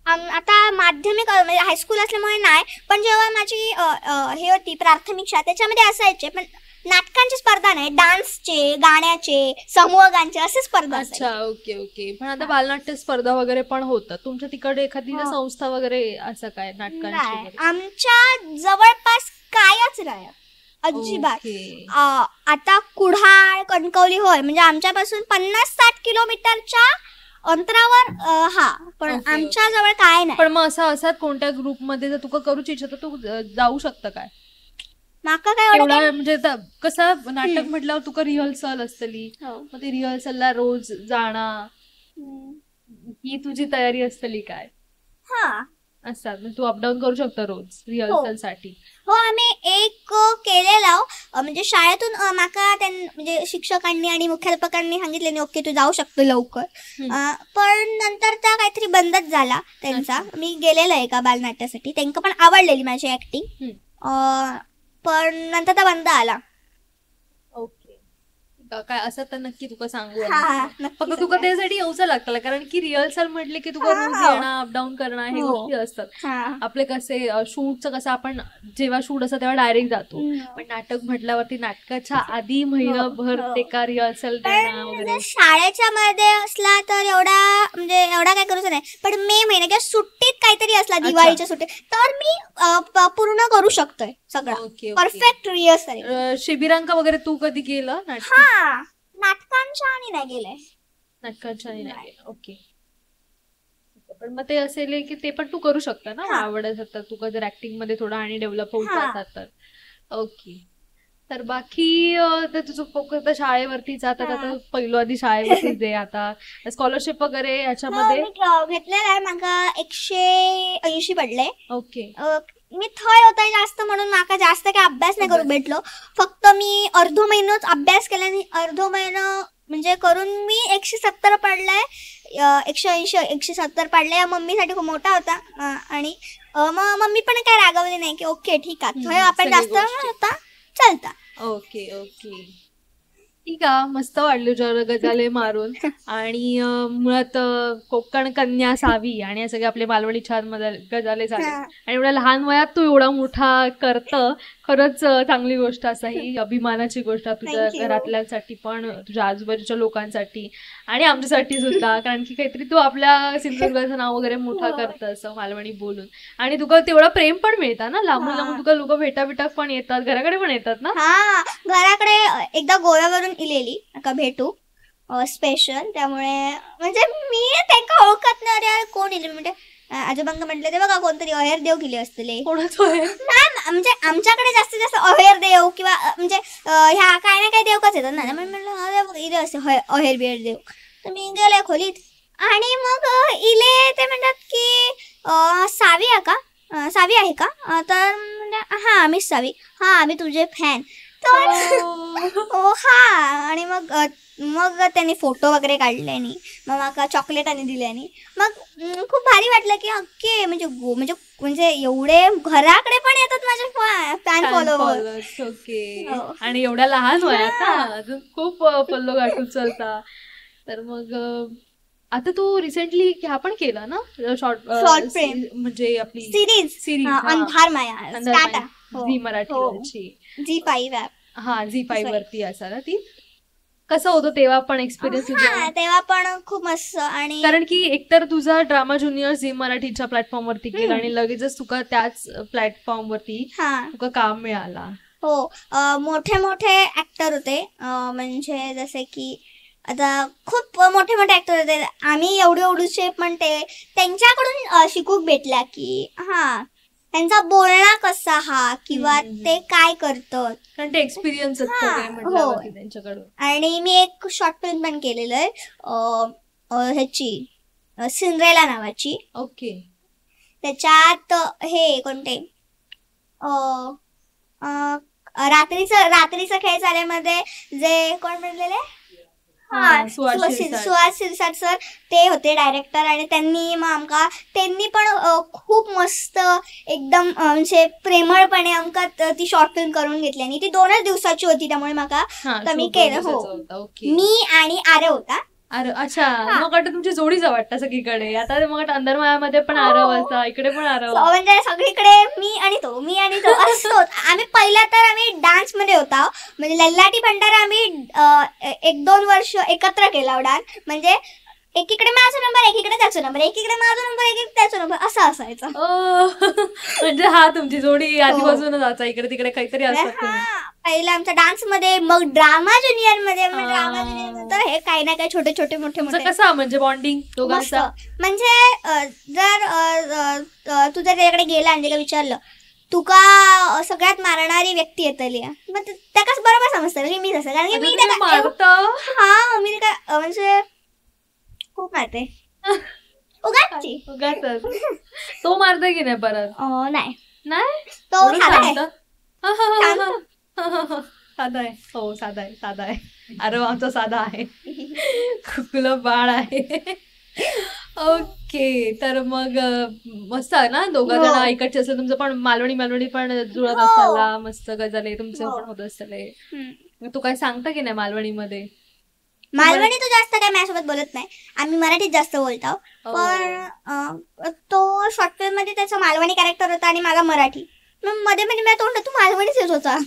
B: आता माध्यमिक म्हणजे हायस्कूल असल्यामुळे नाही, पण जेव्हा माझी हे होती प्राथमिक शाळा त्याच्यामध्ये असायचे, पण नाटकांची स्पर्धा नाही, डान्सचे, गाण्याचे, समूह गानचे असे स्पर्धा.
A: अच्छा, ओके ओके. पण आता बालनाट्य स्पर्धा वगैरे पण होतात तुमच्या तिकडे, एखादी संस्था वगैरे असं काय नाटकांची?
B: आमच्या जवळपास कायच नाही अजिबात. आता कुडाळ, कणकवली होय, म्हणजे आमच्यापासून 50-60 किलोमीटरच्या अंतरावर हा, पण आमच्या जवळ काय नाही.
A: पण मग असं कोणत्या ग्रुप मध्ये जर तुका करूची इच्छा तर तू जाऊ शकता काय?
B: माका काय
A: म्हणजे कसं नाटक म्हटल्यावर तुका रिहर्सल असतली, मग ते रिहर्सलला रोज जाणं ही तुझी तयारी असतली काय?
B: हा
A: असतात, तू अपडाऊन करू शकता रोज रिहर्सल साठी?
B: हो, आम्ही एक केलेला म्हणजे शाळेतून माका म्हणजे शिक्षकांनी आणि मुख्याध्यापकांनी सांगितले ओके तू जाऊ शकतो लवकर, पण नंतर त्या काहीतरी बंदच झाला त्यांचा. मी गेलेला एका बालनाट्यासाठी, त्यांना पण आवडलेली माझी ऍक्टिंग, पण नंतर त्या बंद आला.
A: ओके, काय असं तर नक्की तुका सांगू, फक्त तुका त्यासाठी येऊचं लागतं, कारण की रिहर्सल म्हटले की तुका रोज येणं अपडाऊन करणं हे गोष्टी असतात. आपले कसे शूटचं कसं आपण जेव्हा शूट असतं तेव्हा डायरेक्ट जातो, पण नाटक म्हटल्यावरती नाटकाच्या आधी महिनाभर ते का रिहर्सल देणं वगैरे.
B: शाळेच्या मध्ये असला तर एवढा काय करूच नाही, पण मे महिन्यात किंवा सुट्टीत काहीतरी असला, दिवाळीच्या सुट्टीत, तर मी पूर्ण करू शकतोय सगळं परफेक्ट रिहर्सल.
A: शिबिरांका वगैरे तू कधी केलं?
B: नाटकांच्या आणि नाही गेलंय.
A: नाटकांच्या आणि नाही गेलं. ओके, पण मग ते असेल की ते पण तू करू शकता ना, आवडत तर तुका जर ऍक्टिंग मध्ये थोडा आणि डेव्हलप होत असतात तर. ओके, तर बाकी तुझं फोकस शाळेवरती जातात, आता पहिलं आधी शाळेवरतीच दे, आता स्कॉलरशिप वगैरे याच्यामध्ये
B: घेतलेला आहे, माका 180 पडले.
A: ओके,
B: मी थर्ड होता जास्त, म्हणून माका जास्त काही अभ्यास नाही करू भेटलो, फक्त मी अर्धो महिनाच अभ्यास केला आणि अर्धो महिना म्हणजे करून मी 170 पडलाय, 180 170 पडलाय. मम्मीसाठी खूप मोठा होता आणि मग मम्मी पण काय रागवली नाही की ओके ठीक आहे, आपण जास्त होता चालता.
A: ओके ओके, ठीक आहे, मस्त वाटलं तुझ्यावर गजाले मारून. आणि मुळात कोकण कन्या सावी आणि हे सगळे आपले मालवणी छान गजाले झाले, आणि एवढ्या लहान वयात तू एवढा मोठा करतं खरंच चांगली गोष्ट असं ही अभिमानाची गोष्ट तुझ्या घरातल्यांसाठी पण तुझ्या आजूबाजूच्या लोकांसाठी आणि आमच्यासाठी सुद्धा कारण की काहीतरी तू आपल्या सिंधुदुर्गाचं नाव वगैरे मोठा करतस मालवणी बोलून आणि तुला तेवढं प्रेम पण मिळतं ना लांबून लांबून तुला लोक भेटा पण येतात घराकडे पण येतात ना.
B: हा घराकडे एकदा गोव्यावरून इलेली का भेटू स्पेशल त्यामुळे म्हणजे मी ते ओळखत नाही कोण येईल म्हणजे आजोबांना म्हटलं ते बघा कोणतरी अहेर देव गेले असतले म्हणजे आमच्याकडे जास्तीत जास्त अहेर देव किंवा म्हणजे ह्या काय ना काय देवकाच येतात ना म्हणलं इले असते अहेर बिहेर देव तर मी गेले खोलीत आणि मग इले ते म्हणतात की सावी आहे का सावी आहे का तर म्हणजे हा आम्हीच सावी हा आम्ही तुझे फॅन तर हा आणि मग त्यांनी फोटो वगैरे काढल्यानी मग माका चॉकलेटाने दिल्यानी मग खूप भारी वाटलं की अख्खे म्हणजे एवढे घराकडे पण येतात माझे फॅन फॉलोवर्स.
A: ओके आणि एवढ्या लहान वयात अजून खूप पल्लो गाठून चालता. तर मग आता तू रिसेंटली ह्या पण केला ना
B: शॉर्ट फिल्म
A: म्हणजे आपली
B: सिरीज अंधार माया
A: झी मराठीवरची
B: Zee5 ऍप
A: हा Zee5 वरती असा ना ती कसं होतं तेव्हा पण एक्सपिरियन्स
B: तेव्हा पण खूप मस्त. आणि
A: कारण की एकतर तुझा ड्रामा ज्युनियर झी मराठीच्या प्लॅटफॉर्म वरती केला आणि लगेचच तुका त्याच प्लॅटफॉर्म वरती तुका काम मिळाला.
B: हो मोठे मोठे ऍक्टर होते म्हणजे जसे की आता खूप मोठे मोठे ऍक्टर होते आम्ही एवढूचे पण ते त्यांच्याकडून शिकूक भेटल्या की हा त्यांचा बोलणं कसा हा किंवा ते काय करतात
A: कारण ते एक्सपिरियन्स त्यांच्याकडून.
B: आणि मी एक शॉर्ट फिल्म पण केलेलं आहे ह्याची सिंड्रेला नावाची.
A: ओके
B: त्याच्यात हे कोणते रात्रीचं खेळ चाल्यामध्ये जे कोण बनलेले सुहास शिरसाट सर ते होते डायरेक्टर आणि त्यांनी पण खूप मस्त एकदम म्हणजे प्रेमळपणे आमका ती शॉर्ट फिल्म करून घेतली आणि ती 2च दिवसाची होती त्यामुळे माका कमी केलं. हो मी आणि आरव होता.
A: अरे अच्छा मग वाटतं तुमची जोडीच वाटतं सगळीकडे. आता मग अंधारमायामध्ये पण आरव असता इकडे पण आरव
B: म्हणजे सगळीकडे मी आणि तो असतो. आम्ही पहिला तर आम्ही डान्स मध्ये होता म्हणजे लल्लाटी भंडारा आम्ही 1-2 वर्ष एकत्र केला डान्स म्हणजे एकीकडे माझा नंबर एकीकडे त्याचा नंबर एकीकडे माझा नंबर एकीकडे त्याचा नंबर असं असायचं.
A: म्हणजे हा तुमची जोडी आधीपासूनच असा इकडे तिकडे काहीतरी असतं.
B: पहिला आमच्या डान्स मध्ये मग ड्रामा ज्युनियर मध्ये नंतर हे काही ना काही छोटे छोटे मोठे मोठे
A: कसं म्हणजे बॉन्डिंग दोघांचं
B: म्हणजे जर तू जर त्याच्याकडे गेला आणि त्याला विचारलं तुका सगळ्यात मारणारी व्यक्ती येतली मग त्याकाच बरोबर समजतं की मीच असं कारण की मी हा मी म्हणजे खूप मारते
A: उगाच तो मारतोय की नाही परत
B: नाही तो
A: साधा आहे. हो साधा आहे अरे आमचा साधा आहे खुकुला बाळ आहे. ओके तर मग मस्त आहे ना दोघं जण इकडचे असं तुमचं पण मालवणी पण जुळत असाला मस्त गजाले तुमचं पण होत असले. तू काय सांगता की नाही मालवणीमध्ये
B: मालवणी तो जास्त काय माझ्यासोबत बोलत नाही आम्ही मराठीत जास्त बोलतो पण तो शॉर्ट फिल्म मध्ये त्याचा मालवणी कॅरेक्टर होता आणि माझा मराठी मग मध्ये मी तोंड तू मालवणीच येत होता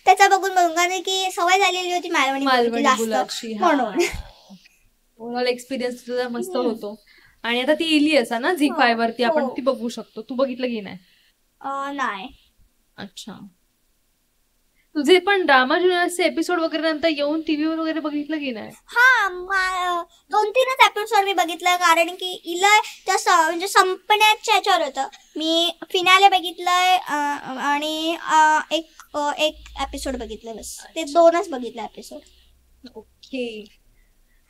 B: त्याचा बघून कारण की सवय झालेली होती मालवणी जास्त म्हणून
A: ओव्हरऑल एक्सपिरियन्स तुझा मस्त होतो. आणि आता ती इली असा ना Zee5 वरती आपण ती बघू शकतो. तू बघितलं की
B: नाही.
A: अच्छा तुझे पण ड्रामा ज्युनियरचे एपिसोड वगैरे नंतर येऊन टीव्हीवर वगैरे बघितलं की नाही?
B: हा 2-3च एपिसोड मी बघितलं कारण की इला म्हणजे संपण्याच्या ह्याच्यावर होतं. मी फिनाले बघितलंय आणि एक एपिसोड बघितलं बस ते 2च बघितले एपिसोड.
A: ओके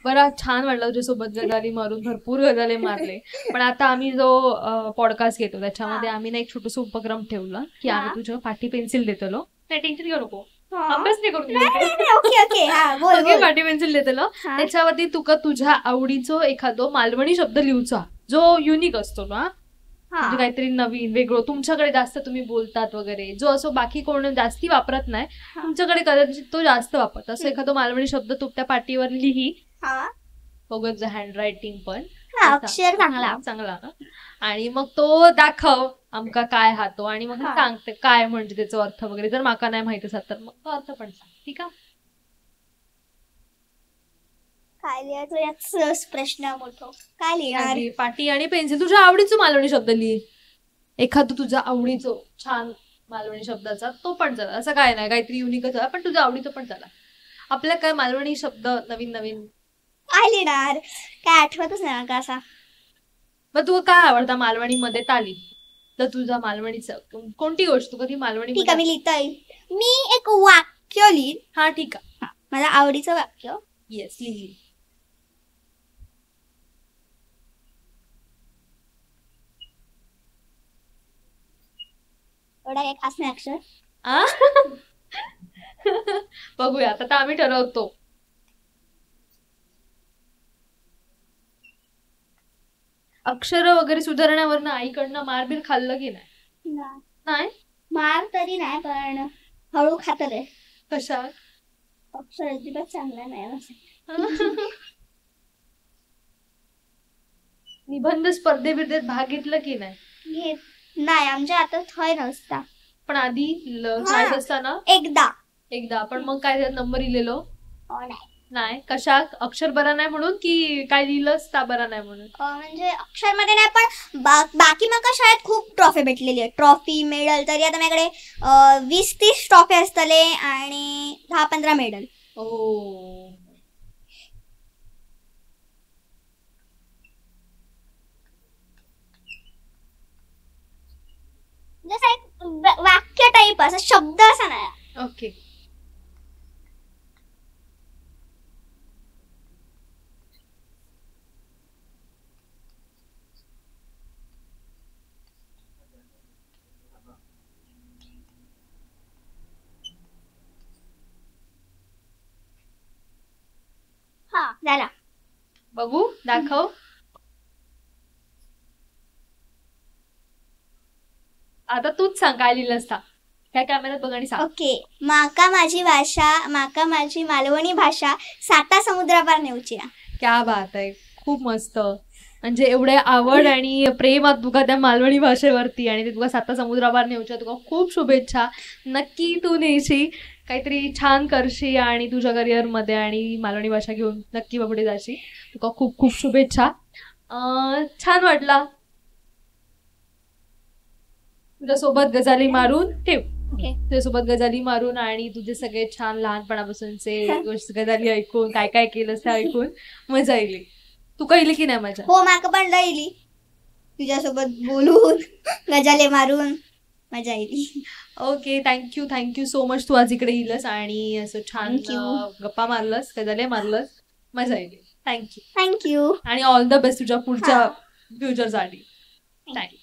A: बरं छान वाटलं तुझ्यासोबत गजाली मारून भरपूर गजाले मारले. पण आता आम्ही जो पॉडकास्ट घेतो त्याच्यामध्ये आम्ही ना एक छोटस उपक्रम ठेवला की आम्ही तुझ्या पाठी पेन्सिल देतलो नाही टेन्शन घेऊ नको अभ्यास नाही करू पाठी पेन्सिल देतलो त्याच्यावरती तुका तुझ्या आवडीचो एखादो मालवणी शब्द लिहूचा जो युनिक असतो ना म्हणजे काहीतरी नवीन वेगळं तुमच्याकडे जास्त तुम्ही बोलतात वगैरे जो असं बाकी कोण जास्ती वापरत नाही तुमच्याकडे कदाचित तो जास्त वापरत असं एखादो मालवणी शब्द तू त्या पाठीवर लिही बघत हँड रायटिंग पण
B: अक्षर चांगला
A: आणि मग तो दाखव आमका काय हातो आणि मग सांगते काय म्हणजे त्याचा अर्थ वगैरे. जर माका नाही माहित असत तर मग तो अर्थ पण सांग. ठीक आहे.
B: काय लिहायचं याच प्रश्न मोठो. काय लिहिणार?
A: पाटी आणि पेन्सिल. तुझ्या आवडीचं मालवणी शब्द लिहि. एखादं तुझ्या आवडीचं छान मालवणी शब्दाचा तो पण झाला. असं काय नाही काहीतरी युनिकच झाला पण तुझ्या आवडीचं पण झाला. आपल्या काय मालवणी शब्द नवीन नवीन
B: काय लिहिणार? काय आठवतच नाही का असा.
A: मग तुला काय आवडतं मालवणी मध्ये ताली? तर तुझा मालवणीचं कोणती गोष्ट तू कधी मालवणी?
B: ठीक आहे मी लिहिता येईल. मी एक वाक्य लिहिन.
A: हा ठीक आहे.
B: माझ्या आवडीचं वाक्य.
A: येस लिहि.
B: एवढा काही खास नाही अक्षर.
A: बघूया आता आम्ही ठरवतो. अक्षर वगैरे सुधारण्यावरनं आईकडनं मारबीर खाल्लं की नाही? नाही.
B: मार तरी नाही पण हळू खातर आहे.
A: कशा?
B: अक्षर अजिबात चांगला नाही.
A: निबंध स्पर्धेत भाग घेतला की नाही?
B: नाही आमच्या आता थय नसता.
A: पण आधी शाळेत असताना एकदा पण मग काय त्यात नंबर लिहिलेलो? नाही. कशा? अक्षर बरा नाही म्हणून की काय लिहिलंस ता बरा नाही म्हणून?
B: म्हणजे अक्षर मध्ये नाही पण बाकी मग शाळेत खूप ट्रॉफी भेटलेली आहे. ट्रॉफी मेडल तरी आता माझ्याकडे 20-30 ट्रॉफी असतले आणि 10-15 मेडल. जसं एक वाक्य टाईप असं शब्द असा नाही.
A: ओके.
B: हा झाला.
A: बघू दाखव. आता तूच सांग काय लिहिलं असता. काय कॅमेऱ्यात बघ आणि सांग.
B: ओके. माका माझी भाषा, माका माझी मालवणी भाषा 7 समुद्रापार नेऊची.
A: क्या बात आहे. खूप मस्त. म्हणजे एवढे आवड आणि प्रेम तुका त्या मालवणी भाषेवरती आणि ते तुका 7 समुद्रापार नेऊच्या. तुका खूप शुभेच्छा. नक्की तू नेशी काहीतरी छान करशी आणि तुझ्या करिअर मध्ये आणि मालवणी भाषा घेऊन नक्की पुढे जाशी. तुका खूप खूप शुभेच्छा. छान वाटला तुझ्यासोबत गजाली मारून. ठेव. तुझ्यासोबत गजाली मारून आणि तुझे सगळे छान लहानपणापासूनचे गजाली ऐकून काय काय केलं ते ऐकून मजा येईल. तू कळली की नाही मजा?
B: हो माका पण लईली तुझ्यासोबत बोलून गजाले मारून मजा येईल.
A: ओके. Thank you so much. तू आज इकडे येईलस आणि असं छान गप्पा मारलस गजाले मारलस. मजा येईल. थँक्यू.
B: आणि ऑल द बेस्ट तुझ्या पुढच्या फ्युचरसाठी. थँक्यू.